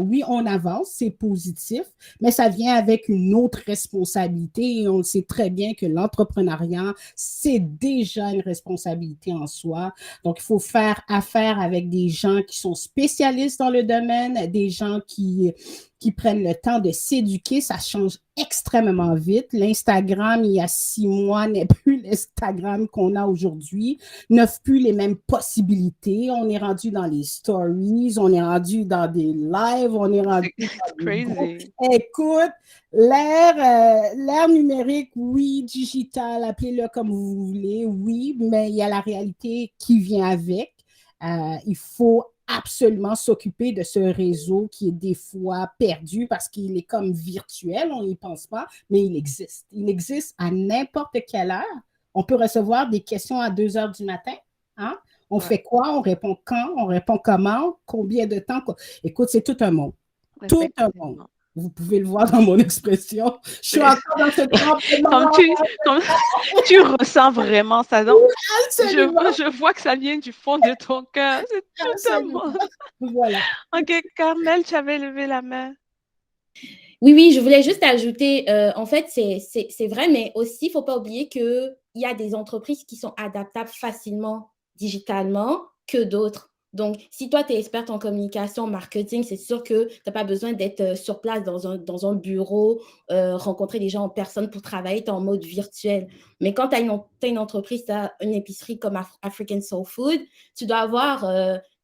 Speaker 5: oui, on avance, c'est positif, mais ça vient avec une autre responsabilité et on le sait très bien que l'entrepreneuriat, c'est déjà une responsabilité en soi. Donc, il faut faire affaire avec des gens qui sont spécialistes dans le domaine, des gens qui prennent le temps de s'éduquer, ça change extrêmement vite. L'Instagram, il y a 6 mois, n'est plus l'Instagram qu'on a aujourd'hui, n'offre plus les mêmes possibilités. On est rendu dans les stories, on est rendu dans des lives, on est rendu dans des groupes. Écoute, l'ère numérique, oui, digital, appelez-le comme vous voulez, oui, mais il y a la réalité qui vient avec. Il faut absolument s'occuper de ce réseau qui est des fois perdu parce qu'il est comme virtuel, on n'y pense pas, mais il existe. Il existe à n'importe quelle heure. On peut recevoir des questions à 2 heures du matin. Hein? On fait quoi? On répond quand? On répond comment? Combien de temps? Écoute, c'est tout un monde. Tout un monde. Vous pouvez le voir dans mon expression. Je suis encore dans ce tremblement.
Speaker 1: Comme tu ressens vraiment ça. Donc, je vois que ça vient du fond de ton cœur. C'est tout un monde.
Speaker 5: Voilà.
Speaker 1: OK, Carmel, tu avais levé la main.
Speaker 3: Oui, je voulais juste ajouter, en fait, c'est vrai, mais aussi, il ne faut pas oublier qu'il y a des entreprises qui sont adaptables facilement digitalement que d'autres. Donc, si toi, tu es experte en communication, marketing, c'est sûr que tu n'as pas besoin d'être sur place dans un bureau, rencontrer des gens en personne pour travailler, tu es en mode virtuel. Mais quand tu as une entreprise, tu as une épicerie comme African Soul Food, tu dois avoir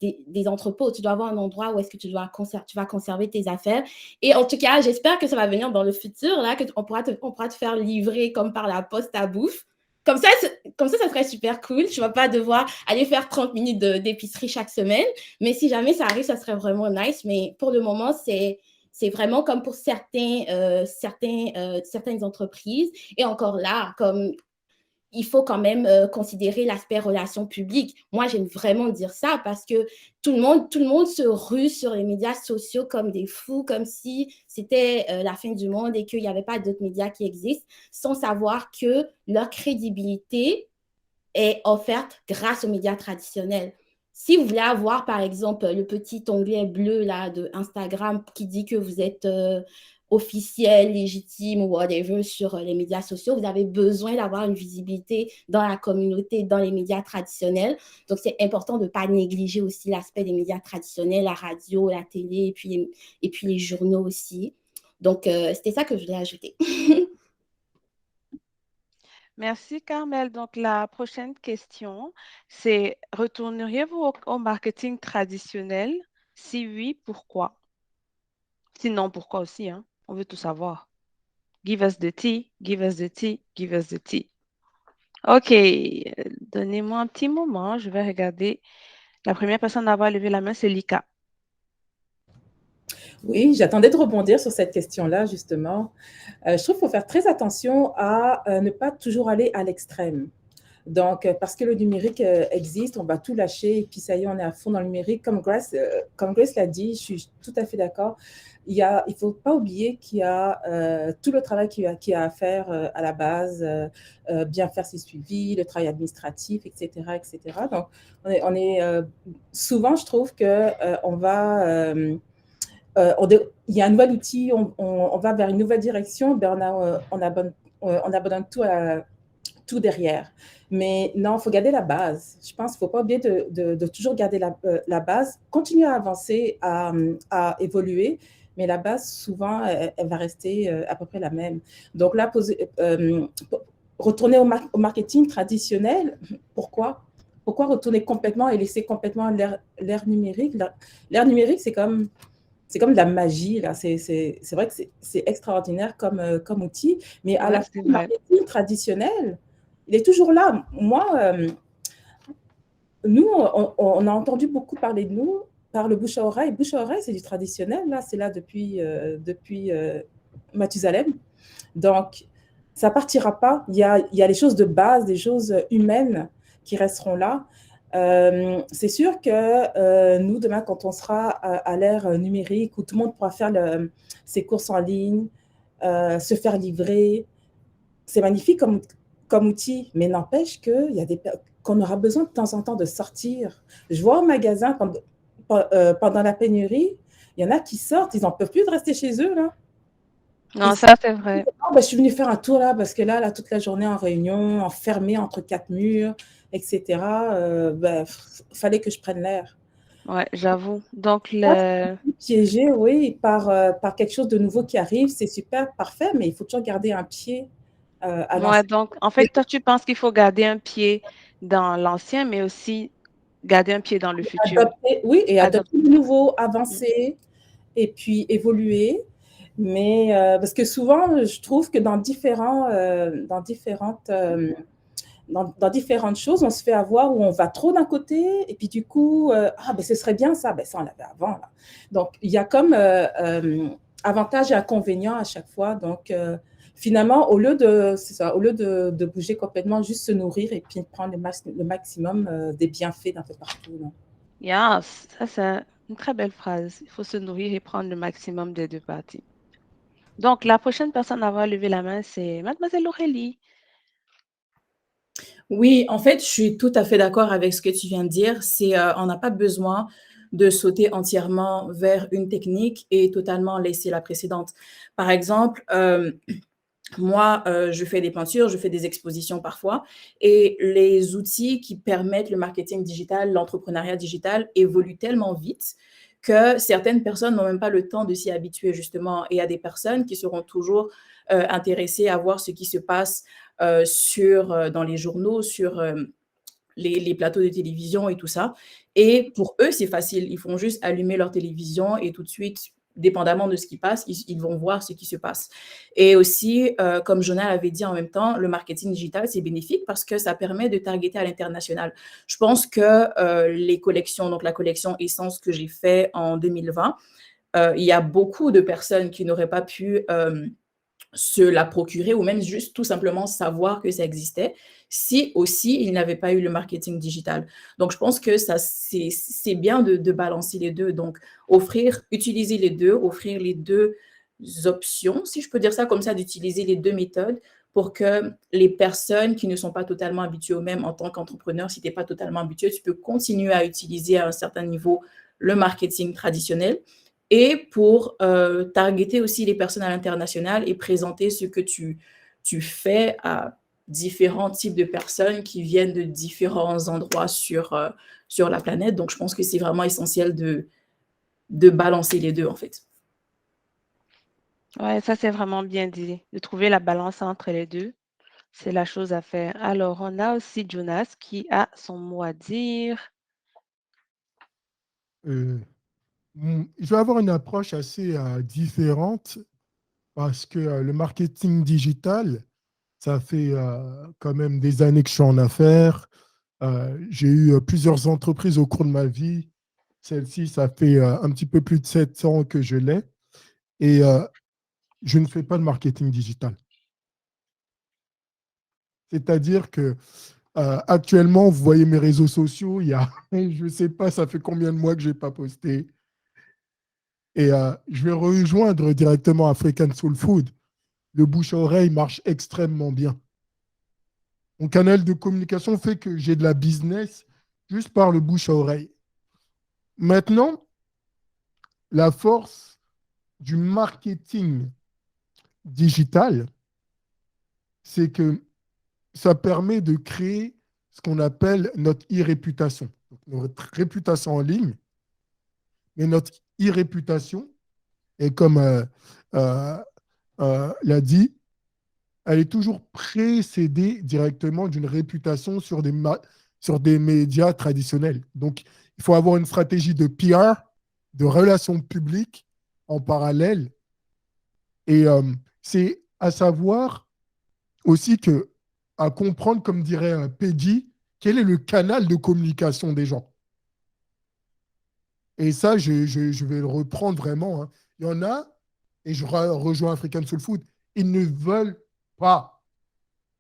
Speaker 3: des entrepôts, tu dois avoir un endroit où est-ce que tu vas conserver tes affaires. Et en tout cas, j'espère que ça va venir dans le futur, là, qu'on pourra te faire livrer comme par la poste à bouffe. Comme ça, ça serait super cool. Tu ne vas pas devoir aller faire 30 minutes d'épicerie chaque semaine. Mais si jamais ça arrive, ça serait vraiment nice. Mais pour le moment, c'est vraiment comme pour certaines entreprises. Et encore là, comme il faut quand même considérer l'aspect relations publiques. Moi, j'aime vraiment dire ça parce que tout le monde se rue sur les médias sociaux comme des fous, comme si c'était la fin du monde et qu'il n'y avait pas d'autres médias qui existent, sans savoir que leur crédibilité est offerte grâce aux médias traditionnels. Si vous voulez avoir, par exemple, le petit onglet bleu là, de Instagram qui dit que vous êtes officiel, légitime ou whatever sur les médias sociaux, vous avez besoin d'avoir une visibilité dans la communauté, dans les médias traditionnels. Donc, c'est important de ne pas négliger aussi l'aspect des médias traditionnels, la radio, la télé et puis les journaux aussi. Donc, c'était ça que je voulais ajouter.
Speaker 1: Merci, Carmel. Donc, la prochaine question, c'est retourneriez-vous au marketing traditionnel? Si oui, pourquoi? Sinon, pourquoi aussi, hein? On veut tout savoir. Give us the tea, give us the tea, give us the tea. OK, donnez-moi un petit moment. Je vais regarder. La première personne à avoir levé la main, c'est Lika.
Speaker 7: Oui, j'attendais de rebondir sur cette question-là, justement. Je trouve qu'il faut faire très attention à ne pas toujours aller à l'extrême. Donc, parce que le numérique existe, on va tout lâcher et puis ça y est, on est à fond dans le numérique. Comme Grace l'a dit, je suis tout à fait d'accord. Il ne faut pas oublier qu'il y a tout le travail qu'il y a à faire à la base, bien faire ses suivis, le travail administratif, etc. etc. Donc, souvent, je trouve qu'on va... il y a un nouvel outil, on va vers une nouvelle direction, ben on abandonne tout derrière. Mais non, il faut garder la base. Je pense qu'il ne faut pas oublier de toujours garder la base, continuer à avancer, à évoluer, mais la base, souvent, elle va rester à peu près la même. Donc là, retourner au marketing traditionnel, pourquoi? Pourquoi retourner complètement et laisser complètement l'ère numérique? L'ère numérique, c'est comme de la magie, là. C'est vrai que c'est extraordinaire comme outil, mais à la fin, le marketing traditionnel, il est toujours là. Moi, nous, on a entendu beaucoup parler de nous par le bouche à oreille. Bouche à oreille, c'est du traditionnel, là. C'est là depuis Mathusalem. Donc, ça ne partira pas. Il y a les choses de base, des choses humaines qui resteront là. C'est sûr que nous, demain, quand on sera à l'ère numérique, où tout le monde pourra faire ses courses en ligne, se faire livrer, c'est magnifique comme outil, mais n'empêche qu'on aura besoin de temps en temps de sortir. Je vois au magasin, pendant la pénurie, il y en a qui sortent, ils n'en peuvent plus de rester chez eux, là.
Speaker 1: Non, ça, c'est vrai.
Speaker 7: Oh, ben, je suis venue faire un tour, là, parce que là, toute la journée en réunion, enfermée entre 4 murs, etc., ben, fallait que je prenne l'air.
Speaker 1: Ouais, j'avoue. Donc,
Speaker 7: piégé, oui, par quelque chose de nouveau qui arrive, c'est super, parfait, mais il faut toujours garder un pied à l'ancien.
Speaker 1: Ouais, donc, en fait, toi, tu penses qu'il faut garder un pied dans l'ancien, mais aussi garder un pied dans le futur.
Speaker 7: Oui, et adopter le nouveau, avancer et puis évoluer. Mais parce que souvent, je trouve que dans différentes choses, on se fait avoir où on va trop d'un côté et puis du coup, ben, ce serait bien ça, ben, ça on l'avait avant. Là. Donc, il y a comme avantages et inconvénients à chaque fois. Donc, finalement, au lieu de bouger complètement, juste se nourrir et puis prendre le maximum des bienfaits d'un peu partout. Là.
Speaker 1: Yes, ça c'est une très belle phrase. Il faut se nourrir et prendre le maximum des deux parties. Donc, la prochaine personne à avoir levé la main, c'est Mademoiselle Aurélie.
Speaker 9: Oui, en fait, je suis tout à fait d'accord avec ce que tu viens de dire. On n'a pas besoin de sauter entièrement vers une technique et totalement laisser la précédente. Par exemple, moi, je fais des peintures, je fais des expositions parfois et les outils qui permettent le marketing digital, l'entrepreneuriat digital évoluent tellement vite que certaines personnes n'ont même pas le temps de s'y habituer justement. Et il y a des personnes qui seront toujours intéressées à voir ce qui se passe dans les journaux, sur les plateaux de télévision et tout ça. Et pour eux, c'est facile. Ils font juste allumer leur télévision et tout de suite, dépendamment de ce qui passe, ils vont voir ce qui se passe. Et aussi, comme Jonah avait dit en même temps, le marketing digital, c'est bénéfique parce que ça permet de targeter à l'international. Je pense que les collections, donc la collection Essence que j'ai fait en 2020, il y a beaucoup de personnes qui n'auraient pas pu se la procurer ou même juste tout simplement savoir que ça existait si aussi il n'avait pas eu le marketing digital. Donc, je pense que ça, c'est bien de balancer les deux. Donc, utiliser les deux, offrir les deux options, si je peux dire ça comme ça, d'utiliser les deux méthodes pour que les personnes qui ne sont pas totalement habituées au même en tant qu'entrepreneur, si tu n'es pas totalement habitué, tu peux continuer à utiliser à un certain niveau le marketing traditionnel et pour targeter aussi les personnes à l'international et présenter ce que tu fais à différents types de personnes qui viennent de différents endroits sur la planète. Donc, je pense que c'est vraiment essentiel de balancer les deux, en fait.
Speaker 1: Ouais, ça c'est vraiment bien dit. De trouver la balance entre les deux, c'est la chose à faire. Alors, on a aussi Jonas qui a son mot à dire.
Speaker 6: Je vais avoir une approche assez différente parce que le marketing digital, ça fait quand même des années que je suis en affaires. J'ai eu plusieurs entreprises au cours de ma vie. Celle-ci, ça fait un petit peu plus de 7 ans que je l'ai. Et je ne fais pas de marketing digital. C'est-à-dire que Actuellement, vous voyez mes réseaux sociaux, il y a, je ne sais pas, ça fait combien de mois que je n'ai pas posté. Et je vais rejoindre directement African Soul Food. Le bouche à oreille marche extrêmement bien. Mon canal de communication fait que j'ai de la business juste par le bouche à oreille. Maintenant, la force du marketing digital, c'est que ça permet de créer ce qu'on appelle notre e-réputation. Notre réputation en ligne, mais notre e-réputation, et comme l'a dit, elle est toujours précédée directement d'une réputation sur des médias traditionnels. Donc, il faut avoir une stratégie de PR, de relations publiques en parallèle. Et c'est à savoir aussi que, à comprendre, comme dirait Peggy, quel est le canal de communication des gens. Et ça, je vais le reprendre vraiment. Hein. Il y en a, et je rejoins African Soul Food, ils ne veulent pas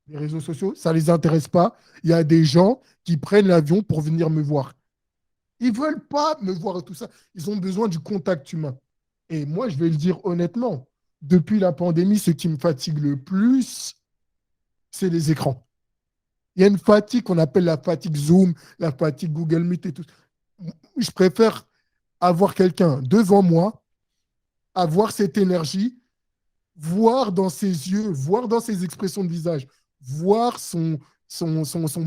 Speaker 6: les réseaux sociaux, ça ne les intéresse pas. Il y a des gens qui prennent l'avion pour venir me voir. Ils ne veulent pas me voir tout ça. Ils ont besoin du contact humain. Et moi, je vais le dire honnêtement, depuis la pandémie, ce qui me fatigue le plus, c'est les écrans. Il y a une fatigue qu'on appelle la fatigue Zoom, la fatigue Google Meet et tout. Je préfère avoir quelqu'un devant moi, avoir cette énergie, voir dans ses yeux, voir dans ses expressions de visage, voir son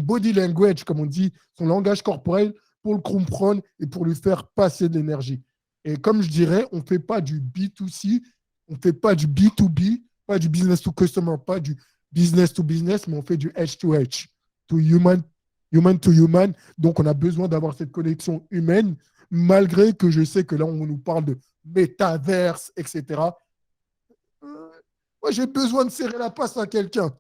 Speaker 6: body language, comme on dit, son langage corporel, pour le comprendre et pour lui faire passer de l'énergie. Et comme je dirais, on ne fait pas du B2C, on ne fait pas du B2B, pas du business to customer, pas du business to business, mais on fait du H to H, to human, human to human. Donc, on a besoin d'avoir cette connexion humaine, malgré que je sais que là, on nous parle de métaverse, etc. Moi, j'ai besoin de serrer la passe à quelqu'un.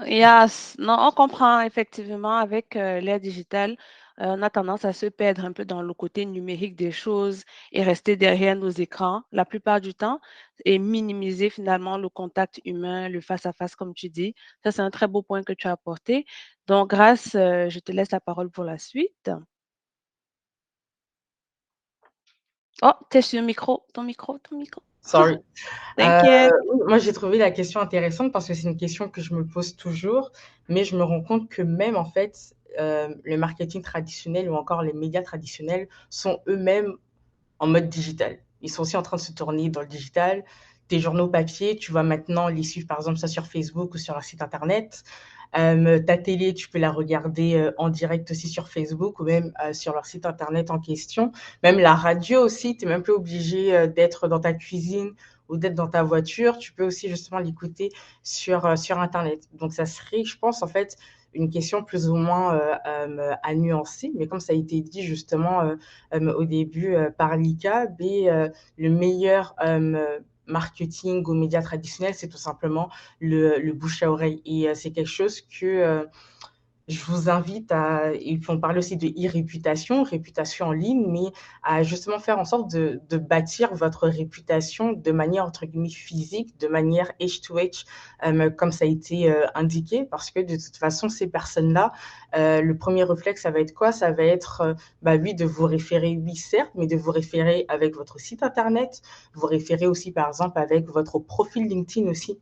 Speaker 1: Yes. Non, on comprend effectivement avec l'ère digitale, on a tendance à se perdre un peu dans le côté numérique des choses et rester derrière nos écrans la plupart du temps et minimiser finalement le contact humain, le face-à-face, comme tu dis. Ça, c'est un très beau point que tu as apporté. Donc, Grâce, je te laisse la parole pour la suite. Oh, tu es sur le micro, ton micro.
Speaker 8: Sorry.
Speaker 1: T'inquiète.
Speaker 8: Oui, moi, j'ai trouvé la question intéressante parce que c'est une question que je me pose toujours, mais je me rends compte que même, en fait, le marketing traditionnel ou encore les médias traditionnels sont eux-mêmes en mode digital. Ils sont aussi en train de se tourner dans le digital. Tes journaux papier, tu vas maintenant les suivre, par exemple, ça sur Facebook ou sur un site internet. Ta télé, tu peux la regarder en direct aussi sur Facebook ou même sur leur site internet en question. Même la radio aussi, tu n'es même plus obligé d'être dans ta cuisine ou d'être dans ta voiture. Tu peux aussi justement l'écouter sur Internet. Donc, ça serait, je pense, en fait, une question plus ou moins à nuancer. Mais comme ça a été dit justement au début par Lika, le meilleur marketing aux médias traditionnels, c'est tout simplement le bouche à oreille. Et c'est quelque chose que je vous invite à, et puis on parle aussi de e-réputation, réputation en ligne, mais à justement faire en sorte de bâtir votre réputation de manière, entre guillemets, physique, de manière H2H, comme ça a été indiqué, parce que de toute façon, ces personnes-là, le premier réflexe, ça va être quoi? Ça va être, oui, de vous référer, oui, certes, mais de vous référer avec votre site Internet, vous référer aussi, par exemple, avec votre profil LinkedIn aussi,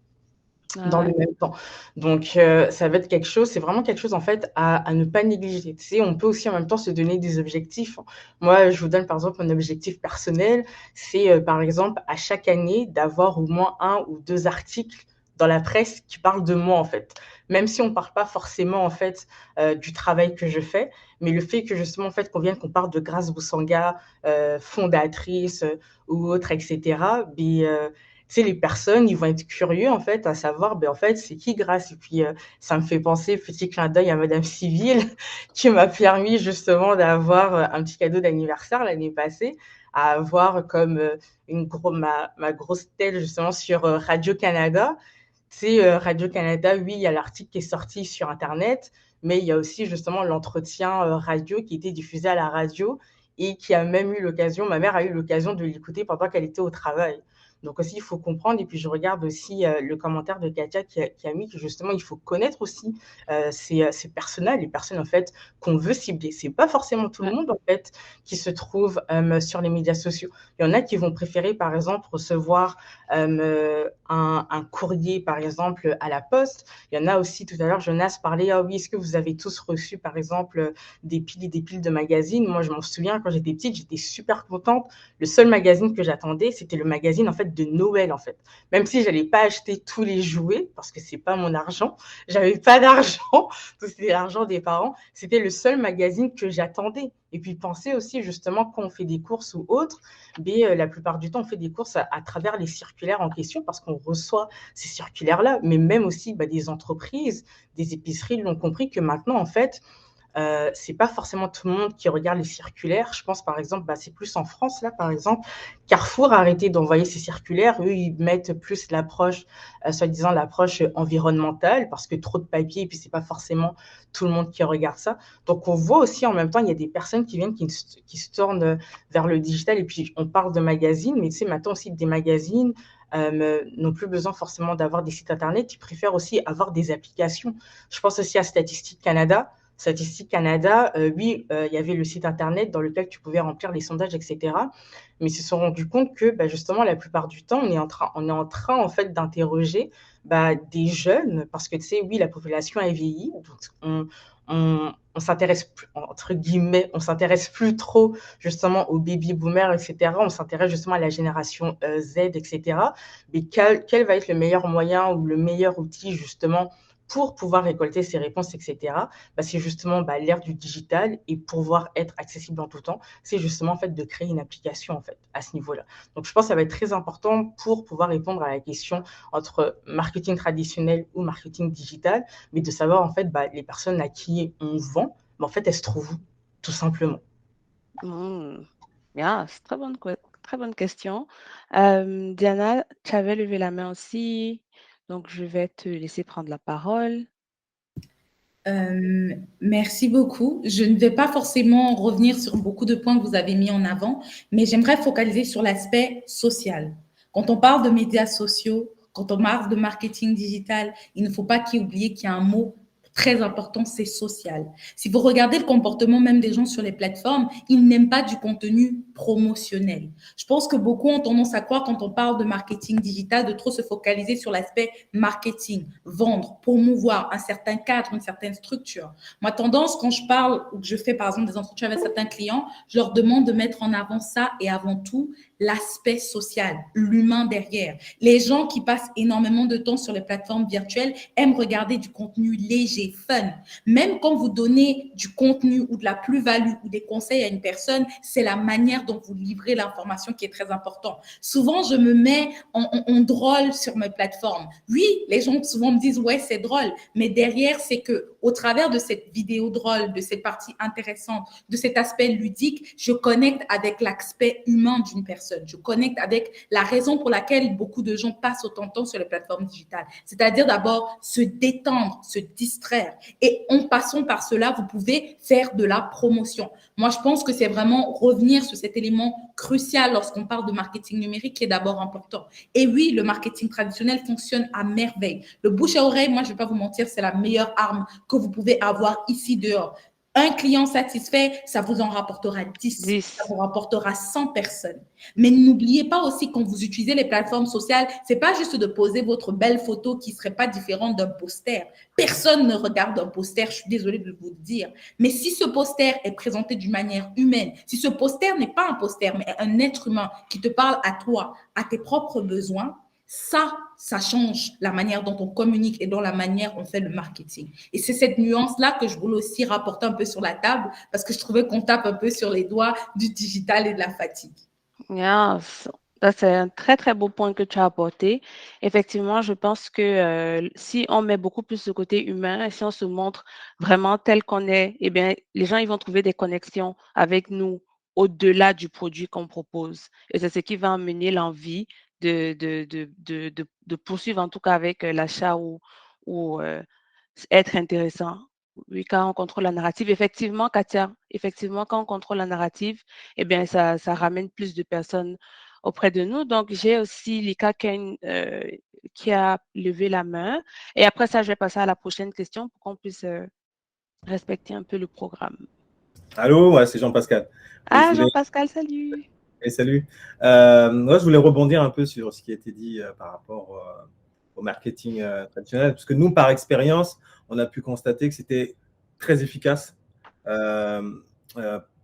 Speaker 8: dans le même temps. Donc, ça va être quelque chose, c'est vraiment quelque chose en fait à ne pas négliger. Tu sais, on peut aussi en même temps se donner des objectifs. Moi, je vous donne par exemple un objectif personnel, c'est par exemple à chaque année d'avoir au moins 1 ou 2 articles dans la presse qui parlent de moi en fait. Même si on ne parle pas forcément en fait du travail que je fais, mais le fait que justement en fait qu'on parle de Grace Boussanga, fondatrice ou autre, etc. Tu sais, les personnes, ils vont être curieux, en fait, à savoir, en fait, c'est qui Grace? Et puis, ça me fait penser, petit clin d'œil à Madame Civile, qui m'a permis justement d'avoir un petit cadeau d'anniversaire l'année passée, à avoir comme ma grosse tête justement sur Radio-Canada. Tu sais, Radio-Canada, oui, il y a l'article qui est sorti sur Internet, mais il y a aussi justement l'entretien radio qui était diffusé à la radio et qui a même eu l'occasion, ma mère a eu l'occasion de l'écouter pendant qu'elle était au travail. Donc aussi, il faut comprendre. Et puis, je regarde aussi le commentaire de Katia qui a mis que justement, il faut connaître aussi ces personnes-là, les personnes en fait qu'on veut cibler. C'est pas forcément tout le
Speaker 1: Ouais.
Speaker 8: monde en fait qui se trouve sur les médias sociaux. Il y en a qui vont préférer, par exemple, recevoir un courrier, par exemple, à la poste. Il y en a aussi, tout à l'heure, Jonas parlait, ah oui, est-ce que vous avez tous reçu, par exemple, des piles et des piles de magazines? Moi, je m'en souviens, quand j'étais petite, j'étais super contente. Le seul magazine que j'attendais, c'était le magazine, en fait, de Noël, en fait. Même si je n'allais pas acheter tous les jouets, parce que c'est pas mon argent, j'avais pas d'argent, c'était l'argent des parents, c'était le seul magazine que j'attendais. Et puis, pensez aussi, justement, quand on fait des courses ou autres, la plupart du temps, on fait des courses à travers les circulaires en question parce qu'on reçoit ces circulaires-là, mais même aussi des entreprises, des épiceries l'ont compris que maintenant, en fait, c'est pas forcément tout le monde qui regarde les circulaires. Je pense, par exemple, c'est plus en France, là, par exemple, Carrefour a arrêté d'envoyer ces circulaires. Eux, ils mettent plus l'approche, soi-disant l'approche environnementale, parce que trop de papier, et puis c'est pas forcément tout le monde qui regarde ça. Donc, on voit aussi, en même temps, il y a des personnes qui viennent, qui se tournent vers le digital, et puis on parle de magazines, mais tu sais, maintenant aussi, des magazines n'ont plus besoin forcément d'avoir des sites Internet, ils préfèrent aussi avoir des applications. Je pense aussi à Statistique Canada. Statistique Canada, oui, il y avait le site Internet dans lequel tu pouvais remplir les sondages, etc. Mais ils se sont rendus compte que, justement, la plupart du temps, on est en train en fait, d'interroger des jeunes, parce que, tu sais, oui, la population a vieilli, donc on s'intéresse plus, entre guillemets, on s'intéresse plus trop, justement, aux baby boomers, etc. On s'intéresse justement à la génération Z, etc. Mais quel va être le meilleur moyen ou le meilleur outil, justement, pour pouvoir récolter ces réponses, etc. C'est justement l'ère du digital, et pouvoir être accessible en tout temps, c'est justement en fait de créer une application en fait à ce niveau-là. Donc je pense que ça va être très important pour pouvoir répondre à la question entre marketing traditionnel ou marketing digital, mais de savoir en fait les personnes à qui on vend, en fait elles se trouvent où, tout simplement.
Speaker 1: Yeah, c'est très bonne question. Diana, tu avais levé la main aussi, donc je vais te laisser prendre la parole.
Speaker 2: Merci beaucoup. Je ne vais pas forcément revenir sur beaucoup de points que vous avez mis en avant, mais j'aimerais focaliser sur l'aspect social. Quand on parle de médias sociaux, quand on parle de marketing digital, il ne faut pas oublier qu'il y a un mot très important, c'est social. Si vous regardez le comportement même des gens sur les plateformes, ils n'aiment pas du contenu promotionnel. Je pense que beaucoup ont tendance à croire, quand on parle de marketing digital, de trop se focaliser sur l'aspect marketing, vendre, promouvoir un certain cadre, une certaine structure. Moi, tendance, quand je parle ou que je fais par exemple des entretiens avec certains clients, je leur demande de mettre en avant ça, et avant tout, l'aspect social, l'humain derrière. Les gens qui passent énormément de temps sur les plateformes virtuelles aiment regarder du contenu léger, fun. Même quand vous donnez du contenu ou de la plus-value ou des conseils à une personne, c'est la manière dont vous livrez l'information qui est très importante. Souvent, je me mets en drôle sur mes plateformes. Oui, les gens souvent me disent « ouais, c'est drôle », mais derrière, c'est que au travers de cette vidéo drôle, de cette partie intéressante, de cet aspect ludique, je connecte avec l'aspect humain d'une personne. Je connecte avec la raison pour laquelle beaucoup de gens passent autant de temps sur les plateformes digitales. C'est-à-dire d'abord se détendre, se distraire. Et en passant par cela, vous pouvez faire de la promotion. Moi, je pense que c'est vraiment revenir sur cet élément crucial lorsqu'on parle de marketing numérique qui est d'abord important. Et oui, le marketing traditionnel fonctionne à merveille. Le bouche à oreille, moi, je ne vais pas vous mentir, c'est la meilleure arme que vous pouvez avoir ici dehors. Un client satisfait, ça vous en rapportera 10, ça vous rapportera 100 personnes. Mais n'oubliez pas aussi, quand vous utilisez les plateformes sociales, c'est pas juste de poser votre belle photo qui serait pas différente d'un poster. Personne ne regarde un poster, je suis désolée de vous le dire. Mais si ce poster est présenté d'une manière humaine, si ce poster n'est pas un poster, mais un être humain qui te parle à toi, à tes propres besoins, ça change la manière dont on communique et dans la manière dont on fait le marketing. Et c'est cette nuance-là que je voulais aussi rapporter un peu sur la table, parce que je trouvais qu'on tape un peu sur les doigts du digital et de la fatigue.
Speaker 1: Yes. Ça, c'est un très, très beau point que tu as apporté. Effectivement, je pense que si on met beaucoup plus ce côté humain, si on se montre vraiment tel qu'on est, eh bien, les gens ils vont trouver des connexions avec nous au-delà du produit qu'on propose. Et c'est ce qui va amener l'envie de poursuivre, en tout cas avec l'achat ou être intéressant. Oui, quand on contrôle la narrative, effectivement, Katia, effectivement, quand on contrôle la narrative, eh bien, ça ramène plus de personnes auprès de nous. Donc, j'ai aussi Lika qui a levé la main. Et après ça, je vais passer à la prochaine question pour qu'on puisse respecter un peu le programme.
Speaker 11: Allô, ouais, c'est Jean-Pascal.
Speaker 1: Ah, Jean-Pascal, salut.
Speaker 11: Et salut. Moi, je voulais rebondir un peu sur ce qui a été dit par rapport au marketing traditionnel, parce que nous, par expérience, on a pu constater que c'était très efficace par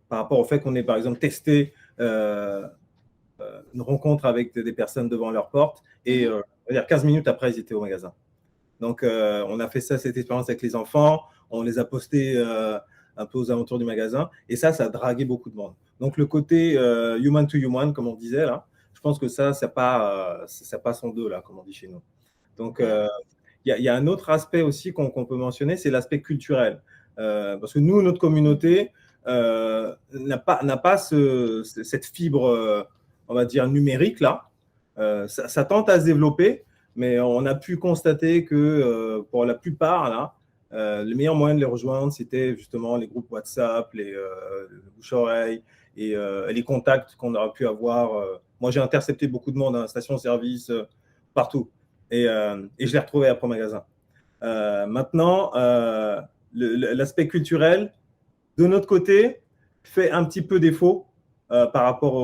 Speaker 11: rapport au fait qu'on ait, par exemple, testé une rencontre avec des personnes devant leur porte et on va dire 15 minutes après, ils étaient au magasin. Donc, on a fait cette expérience avec les enfants, on les a postés un peu aux alentours du magasin et ça a dragué beaucoup de monde. Donc, le côté human to human, comme on disait, là, je pense que ça passe en deux, là, comme on dit chez nous. Donc, il y a un autre aspect aussi qu'on peut mentionner, c'est l'aspect culturel. Parce que nous, notre communauté n'a pas cette fibre, on va dire, numérique, là. Ça tente à se développer, mais on a pu constater que pour la plupart, là, le meilleur moyen de les rejoindre, c'était justement les groupes WhatsApp, les bouche-oreille et les contacts qu'on aurait pu avoir. Moi, j'ai intercepté beaucoup de monde à la station-service, partout. Et je l'ai retrouvé après au magasin. Maintenant, l'aspect culturel, de notre côté, fait un petit peu défaut par rapport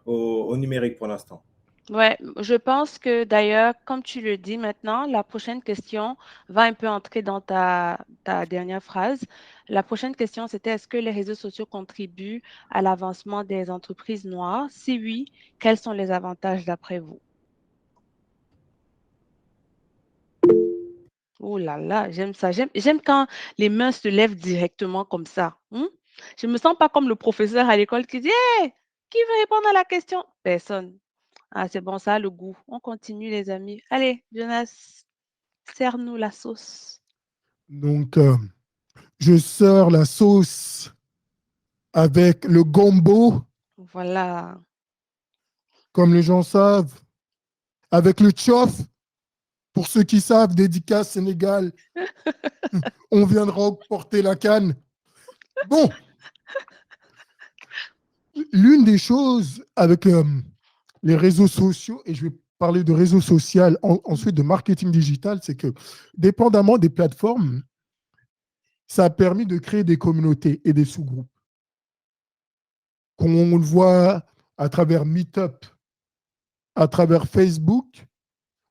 Speaker 11: au numérique pour l'instant.
Speaker 1: Ouais, je pense que d'ailleurs, comme tu le dis maintenant, la prochaine question va un peu entrer dans ta dernière phrase. La prochaine question, c'était est-ce que les réseaux sociaux contribuent à l'avancement des entreprises noires? Si oui, quels sont les avantages d'après vous? Oh là là, j'aime ça. J'aime quand les mains se lèvent directement comme ça. Je ne me sens pas comme le professeur à l'école qui dit hey, qui veut répondre à la question? Personne. Ah, c'est bon, ça a le goût. On continue, les amis. Allez, Jonas, sers-nous la sauce.
Speaker 6: Donc, je sers la sauce avec le gombo.
Speaker 1: Voilà.
Speaker 6: Comme les gens savent. Avec le tchof. Pour ceux qui savent, dédicace Sénégal. On viendra porter la canne. Bon. L'une des choses avec les réseaux sociaux, et je vais parler de réseau social, ensuite de marketing digital, c'est que dépendamment des plateformes, ça a permis de créer des communautés et des sous-groupes. Comme on le voit à travers Meetup, à travers Facebook,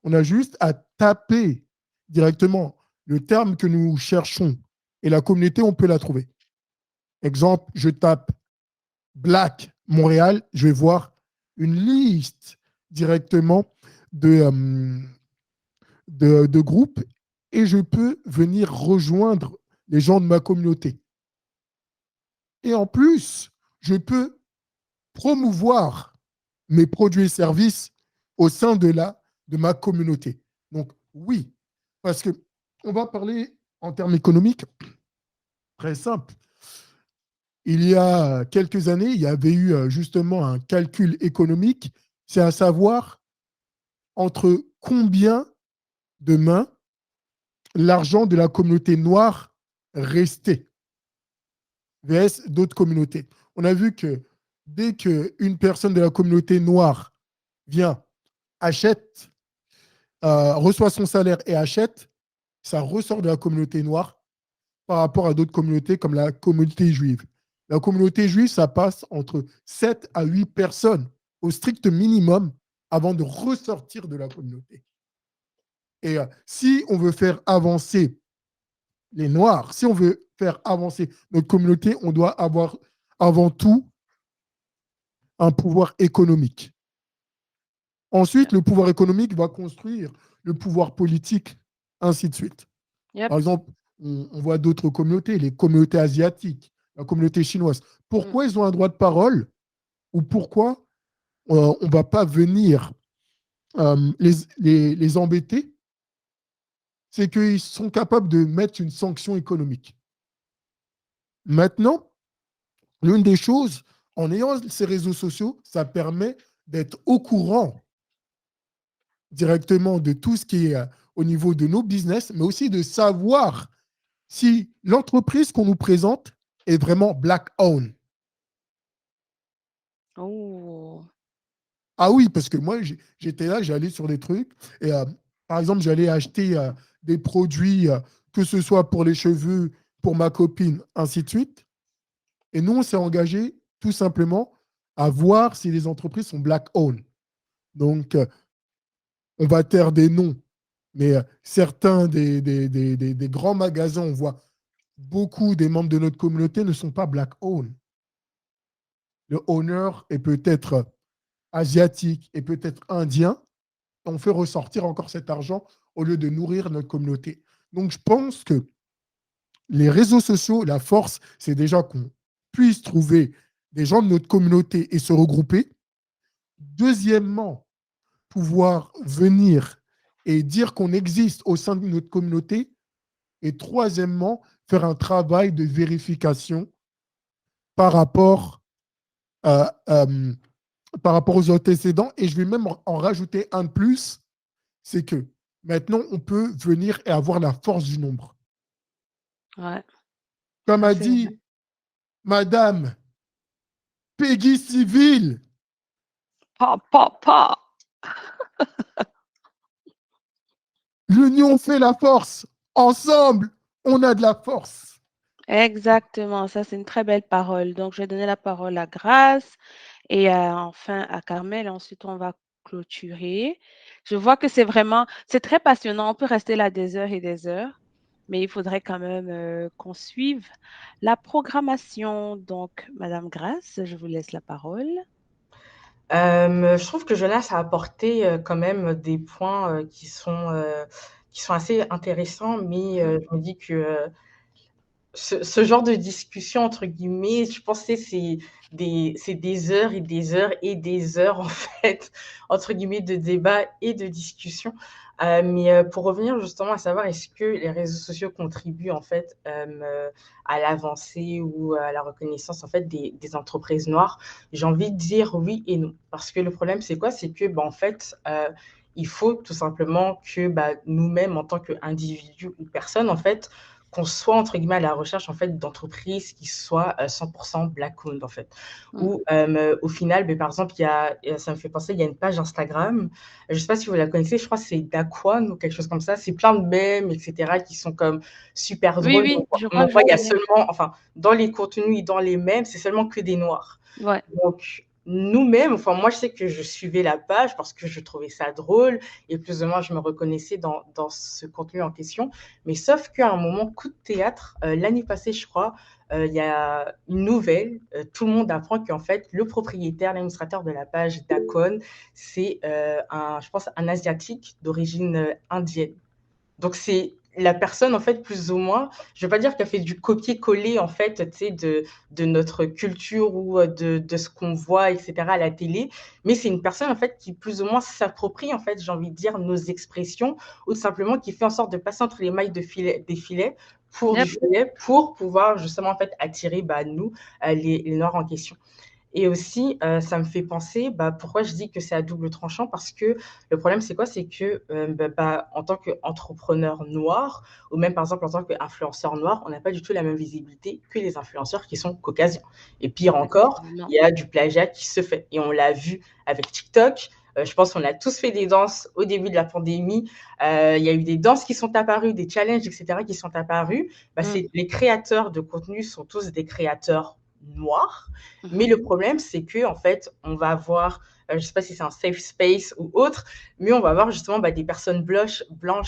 Speaker 6: on a juste à taper directement le terme que nous cherchons et la communauté, on peut la trouver. Exemple, je tape Black Montréal, je vais voir une liste directement de groupes et je peux venir rejoindre les gens de ma communauté. Et en plus, je peux promouvoir mes produits et services au sein de ma communauté. Donc, oui, parce qu'on va parler en termes économiques, très simple. Il y a quelques années, il y avait eu justement un calcul économique, c'est à savoir entre combien de mains l'argent de la communauté noire restait vs d'autres communautés. On a vu que dès qu'une personne de la communauté noire vient, achète, reçoit son salaire et achète, ça ressort de la communauté noire par rapport à d'autres communautés comme la communauté juive. La communauté juive, ça passe entre 7 à 8 personnes au strict minimum avant de ressortir de la communauté. Et si on veut faire avancer les Noirs, si on veut faire avancer notre communauté, on doit avoir avant tout un pouvoir économique. Ensuite, le pouvoir économique va construire le pouvoir politique, ainsi de suite. Yep. Par exemple, on voit d'autres communautés, les communautés asiatiques, la communauté chinoise. Pourquoi ils ont un droit de parole ou pourquoi on ne va pas venir les embêter? C'est qu'ils sont capables de mettre une sanction économique. Maintenant, l'une des choses, en ayant ces réseaux sociaux, ça permet d'être au courant directement de tout ce qui est au niveau de nos business, mais aussi de savoir si l'entreprise qu'on nous présente est vraiment black-owned.
Speaker 1: Oh.
Speaker 6: Ah oui, parce que moi, j'étais là, j'allais sur des trucs. Et par exemple, j'allais acheter des produits, que ce soit pour les cheveux, pour ma copine, ainsi de suite. Et nous, on s'est engagé tout simplement à voir si les entreprises sont black-owned. Donc, on va taire des noms, mais certains des grands magasins, on voit beaucoup des membres de notre communauté ne sont pas black-owned. Le owner est peut-être asiatique et peut-être indien. On fait ressortir encore cet argent au lieu de nourrir notre communauté. Donc, je pense que les réseaux sociaux, la force, c'est déjà qu'on puisse trouver des gens de notre communauté et se regrouper. Deuxièmement, pouvoir venir et dire qu'on existe au sein de notre communauté. Et troisièmement, faire un travail de vérification par rapport, par rapport aux antécédents. Et je vais même en rajouter un de plus, c'est que maintenant, on peut venir et avoir la force du nombre.
Speaker 1: Ouais.
Speaker 6: Comme
Speaker 1: Ça,
Speaker 6: a
Speaker 1: c'est
Speaker 6: dit
Speaker 1: vrai.
Speaker 6: Madame Peggy Civil,
Speaker 1: Pa, pa, pa.
Speaker 6: l'union fait la force. Ensemble, on a de la force.
Speaker 1: Exactement, ça c'est une très belle parole. Donc, je vais donner la parole à Grace et enfin à Carmel. Ensuite, on va clôturer. Je vois que c'est très passionnant. On peut rester là des heures et des heures, mais il faudrait quand même qu'on suive la programmation. Donc, Madame Grace, je vous laisse la parole.
Speaker 8: Je trouve que Jonas a apporté quand même des points qui sont assez intéressants, mais je me dis que ce genre de discussion, entre guillemets, je pensais c'est des heures et des heures et des heures, en fait, entre guillemets, de débat et de discussion. Mais pour revenir justement à savoir, est-ce que les réseaux sociaux contribuent, en fait, à l'avancée ou à la reconnaissance, en fait, des entreprises noires? J'ai envie de dire oui et non. Parce que le problème, c'est quoi? C'est que, bah, en fait, il faut tout simplement que bah, nous-mêmes, en tant qu'individus ou personnes, en fait, qu'on soit entre guillemets à la recherche en fait d'entreprises qui soient 100% black-owned en fait. Ou au final, ben, par exemple, ça me fait penser, il y a une page Instagram, je ne sais pas si vous la connaissez, je crois que c'est Daquan ou quelque chose comme ça. C'est plein de mèmes, etc., qui sont comme super
Speaker 1: Oui,
Speaker 8: drôles.
Speaker 1: oui, je
Speaker 8: On
Speaker 1: crois
Speaker 8: en
Speaker 1: que je
Speaker 8: voit, il y a
Speaker 1: connais.
Speaker 8: seulement, enfin, dans les contenus et dans les mèmes, c'est seulement que des noirs.
Speaker 1: Ouais.
Speaker 8: Donc, nous-mêmes, enfin, moi, je sais que je suivais la page parce que je trouvais ça drôle et plus ou moins, je me reconnaissais dans ce contenu en question. Mais sauf qu'à un moment, coup de théâtre, l'année passée, je crois, il y a une nouvelle. Tout le monde apprend qu'en fait, le propriétaire, l'administrateur de la page Dacon, c'est je pense, un Asiatique d'origine indienne. Donc, c'est la personne, en fait, plus ou moins, je ne vais pas dire qu'elle fait du copier-coller, en fait, tu sais, de notre culture ou de ce qu'on voit, etc., à la télé, mais c'est une personne, en fait, qui plus ou moins s'approprie, en fait, j'ai envie de dire, nos expressions, ou tout simplement qui fait en sorte de passer entre les mailles des filets pour pouvoir, justement, en fait, attirer, bah, nous, les Noirs en question. Et aussi, ça me fait penser, bah, pourquoi je dis que c'est à double tranchant? Parce que le problème, c'est quoi? C'est que, en tant qu'entrepreneur noir ou même, par exemple, en tant qu'influenceur noir, on n'a pas du tout la même visibilité que les influenceurs qui sont caucasiens. Et pire encore,
Speaker 1: Effectivement.
Speaker 8: il y a du plagiat qui se fait et on l'a vu avec TikTok. Je pense qu'on a tous fait des danses au début de la pandémie. Il y a eu des danses qui sont apparues, des challenges, etc., qui sont apparus. Bah, les créateurs de contenu sont tous des créateurs noirs. Mais le problème, c'est que en fait, on va avoir, je ne sais pas si c'est un safe space ou autre, mais on va avoir justement bah, des personnes blanches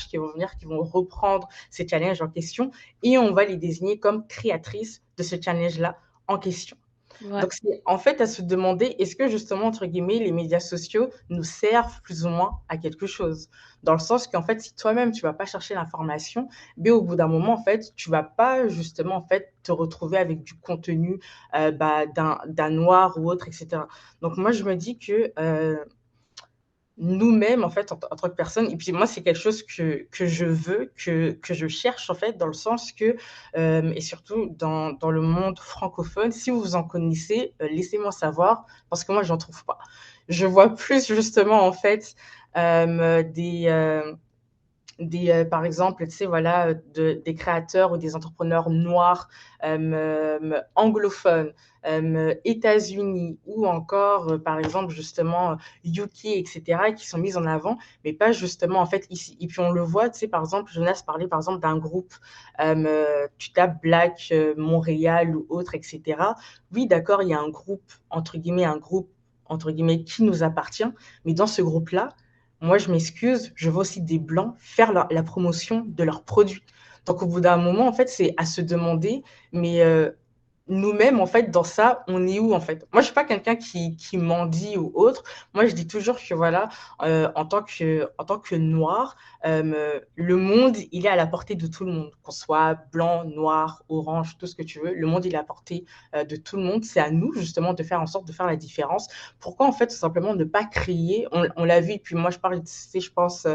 Speaker 8: qui vont venir, qui vont reprendre ces challenges en question et on va les désigner comme créatrices de ce challenge-là en question.
Speaker 1: Ouais.
Speaker 8: Donc, c'est en fait à se demander, est-ce que justement, entre guillemets, les médias sociaux nous servent plus ou moins à quelque chose? Dans le sens qu'en fait, si toi-même, tu ne vas pas chercher l'information, mais au bout d'un moment, en fait, tu ne vas pas justement en fait, te retrouver avec du contenu bah, d'un noir ou autre, etc. Donc, moi, je me dis que nous-mêmes, en fait, en tant que personne, et puis moi, c'est quelque chose que je veux, que je cherche, en fait, dans le sens que, et surtout dans le monde francophone, si vous en connaissez, laissez-moi savoir, parce que moi, j'en trouve pas. Je vois plus, justement, en fait, par exemple, tu sais, voilà, des créateurs ou des entrepreneurs noirs, anglophones, États-Unis ou encore, par exemple, justement, UK, etc., qui sont mises en avant, mais pas justement, en fait, ici. Et puis, on le voit, tu sais, par exemple, Jonas parlait, par exemple, d'un groupe, tu tapes Black Montréal ou autre, etc. Oui, d'accord, il y a un groupe, entre guillemets, qui nous appartient, mais dans ce groupe-là, moi, je m'excuse, je vois aussi des Blancs faire la promotion de leurs produits. Donc, au bout d'un moment, en fait, c'est à se demander, mais nous-mêmes, en fait, dans ça, on est où, en fait? Moi, je suis pas quelqu'un qui mendie ou autre. Moi, je dis toujours que, voilà, en tant que noir, le monde, il est à la portée de tout le monde, qu'on soit blanc, noir, orange, tout ce que tu veux. Le monde, il est à la portée de tout le monde. C'est à nous, justement, de faire en sorte de faire la différence. Pourquoi, en fait, tout simplement ne pas crier? On l'a vu, et puis moi, je parle, tu sais, je pense,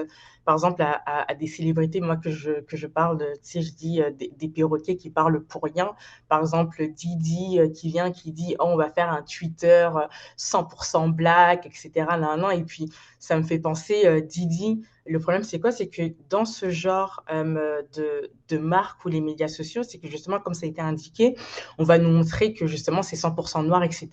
Speaker 8: par exemple, à des célébrités, moi, que je parle, tu sais, je dis des perroquets qui parlent pour rien. Par exemple, Didi qui vient, qui dit oh, on va faire un Twitter 100% black, etc. Nan, nan. Et puis, ça me fait penser, Didi, le problème, c'est quoi? C'est que dans ce genre de marque ou les médias sociaux, c'est que justement, comme ça a été indiqué, on va nous montrer que justement, c'est 100% noir, etc.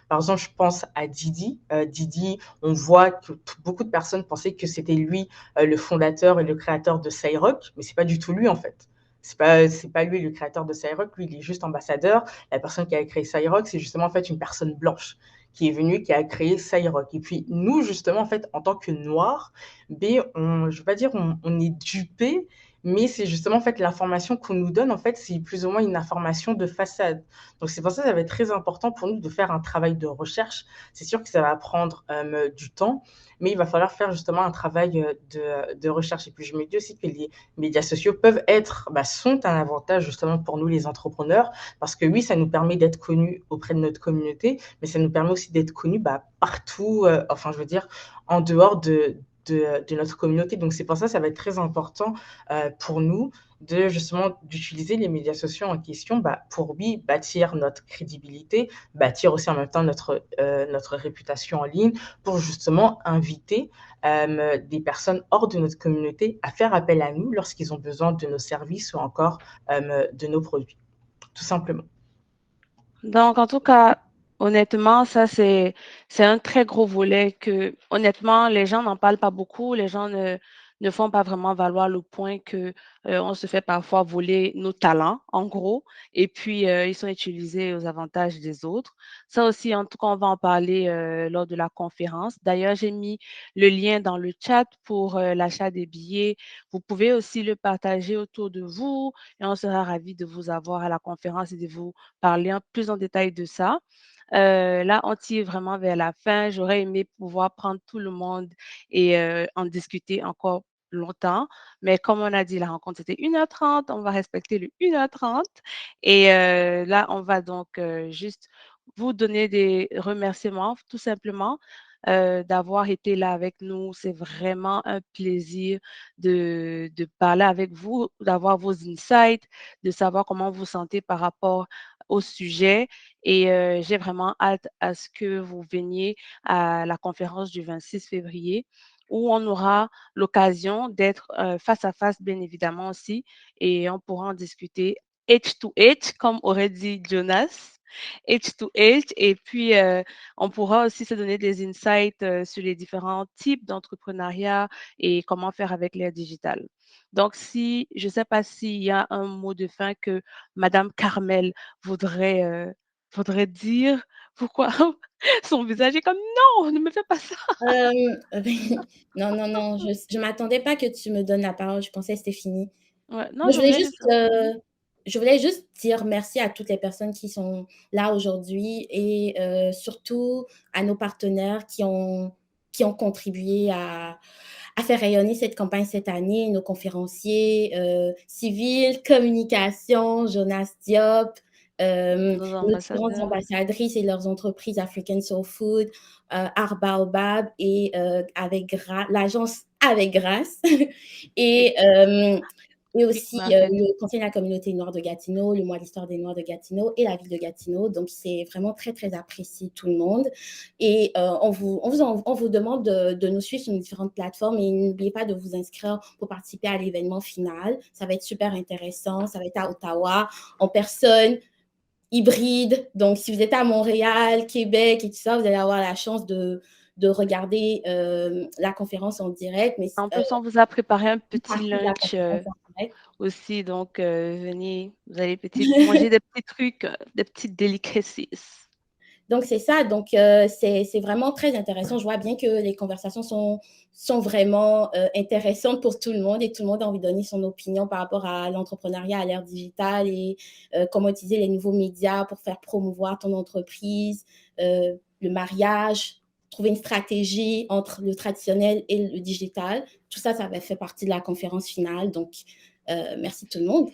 Speaker 8: Par exemple, je pense à Didi. Didi, on voit que beaucoup de personnes pensaient que c'était lui le fondateur et le créateur de Cyrock, mais c'est pas du tout lui, en fait. C'est pas lui le créateur de Cyrock, lui, il est juste ambassadeur. La personne qui a créé Cyrock, c'est justement en fait une personne blanche qui est venue, qui a créé Cyrock. Et puis nous, justement, en fait, en tant que Noirs, je vais pas dire on est dupés, mais c'est justement en fait l'information qu'on nous donne, en fait, c'est plus ou moins une information de façade. Donc c'est pour ça que ça va être très important pour nous de faire un travail de recherche. C'est sûr que ça va prendre du temps, mais il va falloir faire justement un travail de recherche. Et puis je me dis aussi que les médias sociaux peuvent sont un avantage justement pour nous les entrepreneurs, parce que oui, ça nous permet d'être connus auprès de notre communauté, mais ça nous permet aussi d'être connus partout, enfin je veux dire, en dehors de notre communauté. Donc c'est pour ça que ça va être très important pour nous d'utiliser les médias sociaux en question pour oui bâtir notre crédibilité, bâtir aussi en même temps notre réputation en ligne, pour justement inviter des personnes hors de notre communauté à faire appel à nous lorsqu'ils ont besoin de nos services ou encore de nos produits, tout simplement.
Speaker 1: Donc, en tout cas, honnêtement, ça, c'est un très gros volet que, honnêtement, les gens n'en parlent pas beaucoup. Les gens ne font pas vraiment valoir le point que on se fait parfois voler nos talents, en gros, et puis ils sont utilisés aux avantages des autres. Ça aussi, en tout cas, on va en parler lors de la conférence. D'ailleurs, j'ai mis le lien dans le chat pour l'achat des billets. Vous pouvez aussi le partager autour de vous et on sera ravis de vous avoir à la conférence et de vous parler plus en détail de ça. Là, on tire vraiment vers la fin. J'aurais aimé pouvoir prendre tout le monde et en discuter encore longtemps. Mais comme on a dit, la rencontre, c'était 1h30. On va respecter le 1h30. Et là, on va donc juste vous donner des remerciements, tout simplement. D'avoir été là avec nous. C'est vraiment un plaisir de parler avec vous, d'avoir vos insights, de savoir comment vous sentez par rapport au sujet. Et j'ai vraiment hâte à ce que vous veniez à la conférence du 26 février où on aura l'occasion d'être face à face, bien évidemment aussi, et on pourra en discuter H to H, comme aurait dit Jonas. H to H, et puis on pourra aussi se donner des insights sur les différents types d'entrepreneuriat et comment faire avec l'ère digitale. Donc, je ne sais pas s'il y a un mot de fin que Madame Carmel voudrait dire. Pourquoi son visage est comme non, ne me fais pas ça.
Speaker 3: Non, je ne m'attendais pas que tu me donnes la parole. Je pensais que c'était fini.
Speaker 1: Ouais, non,
Speaker 3: je voulais juste dire merci à toutes les personnes qui sont là aujourd'hui et surtout à nos partenaires qui ont contribué à faire rayonner cette campagne cette année, nos conférenciers, civils, communication, Jonas Diop, nos différentes ambassadrices et leurs entreprises African Soul Food, Art Baobab et l'agence Avec Grâce. Et et aussi
Speaker 1: Martin.
Speaker 3: le Conseil de la communauté noire de Gatineau, le mois de l'histoire des Noirs de Gatineau et la ville de Gatineau. Donc, c'est vraiment très, très apprécié tout le monde. Et on vous demande de nous suivre sur nos différentes plateformes et n'oubliez pas de vous inscrire pour participer à l'événement final. Ça va être super intéressant. Ça va être à Ottawa, en personne, hybride. Donc, si vous êtes à Montréal, Québec et tout ça, vous allez avoir la chance de regarder la conférence en direct. Mais,
Speaker 1: en plus, on vous a préparé un petit lunch aussi. Donc, venez, vous allez manger des petits trucs, des petites delicacies.
Speaker 3: Donc, c'est ça. Donc, c'est vraiment très intéressant. Je vois bien que les conversations sont vraiment intéressantes pour tout le monde et tout le monde a envie de donner son opinion par rapport à l'entrepreneuriat à l'ère digitale et comment utiliser les nouveaux médias pour faire promouvoir ton entreprise, le mariage, trouver une stratégie entre le traditionnel et le digital. Tout ça, ça va faire partie de la conférence finale. Donc, merci tout le monde.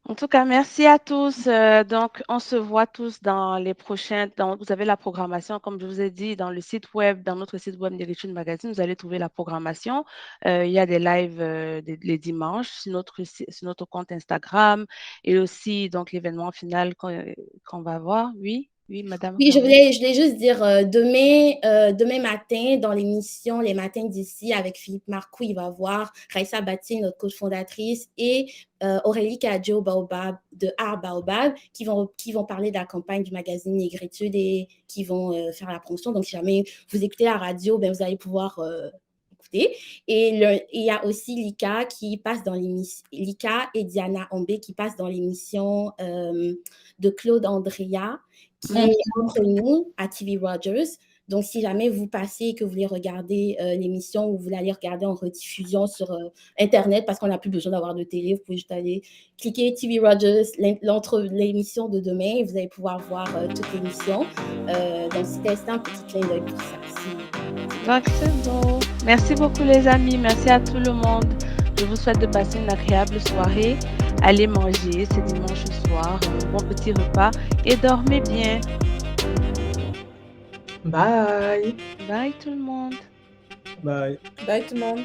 Speaker 1: En tout cas, merci à tous. Donc, on se voit tous dans les prochains. Vous avez la programmation, comme je vous ai dit, dans le site web, dans notre site web Négritude Magazine, vous allez trouver la programmation. Il y a des lives les dimanches sur notre compte Instagram et aussi donc l'événement final qu'on va voir. Oui. Oui, madame.
Speaker 3: Oui, je voulais juste dire, demain matin, dans l'émission Les Matins d'ici, avec Philippe Marcoux, il va voir Raissa Bati, notre coach fondatrice, et Aurélie Kadjo Baobab de Art Baobab, qui vont parler de la campagne du magazine Négritude et qui vont faire la promotion. Donc, si jamais vous écoutez la radio, ben, vous allez pouvoir écouter. Et il y a aussi Lika qui passe dans l'émission, Lika et Diana Ombé qui passent dans l'émission de Claude Andrea, qui est entre nous à TV Rogers. Donc, si jamais vous passez et que vous voulez regarder l'émission ou vous voulez aller regarder en rediffusion sur Internet parce qu'on n'a plus besoin d'avoir de télé, vous pouvez juste aller cliquer TV Rogers, l'émission de demain et vous allez pouvoir voir toute l'émission. Donc, c'était un petit clin d'œil pour ça.
Speaker 1: Donc, c'est bon. Merci beaucoup, les amis. Merci à tout le monde. Je vous souhaite de passer une agréable soirée. Allez manger, c'est dimanche soir, un bon petit repas et dormez bien.
Speaker 8: Bye.
Speaker 1: Bye tout le monde.
Speaker 11: Bye.
Speaker 7: Bye tout le monde.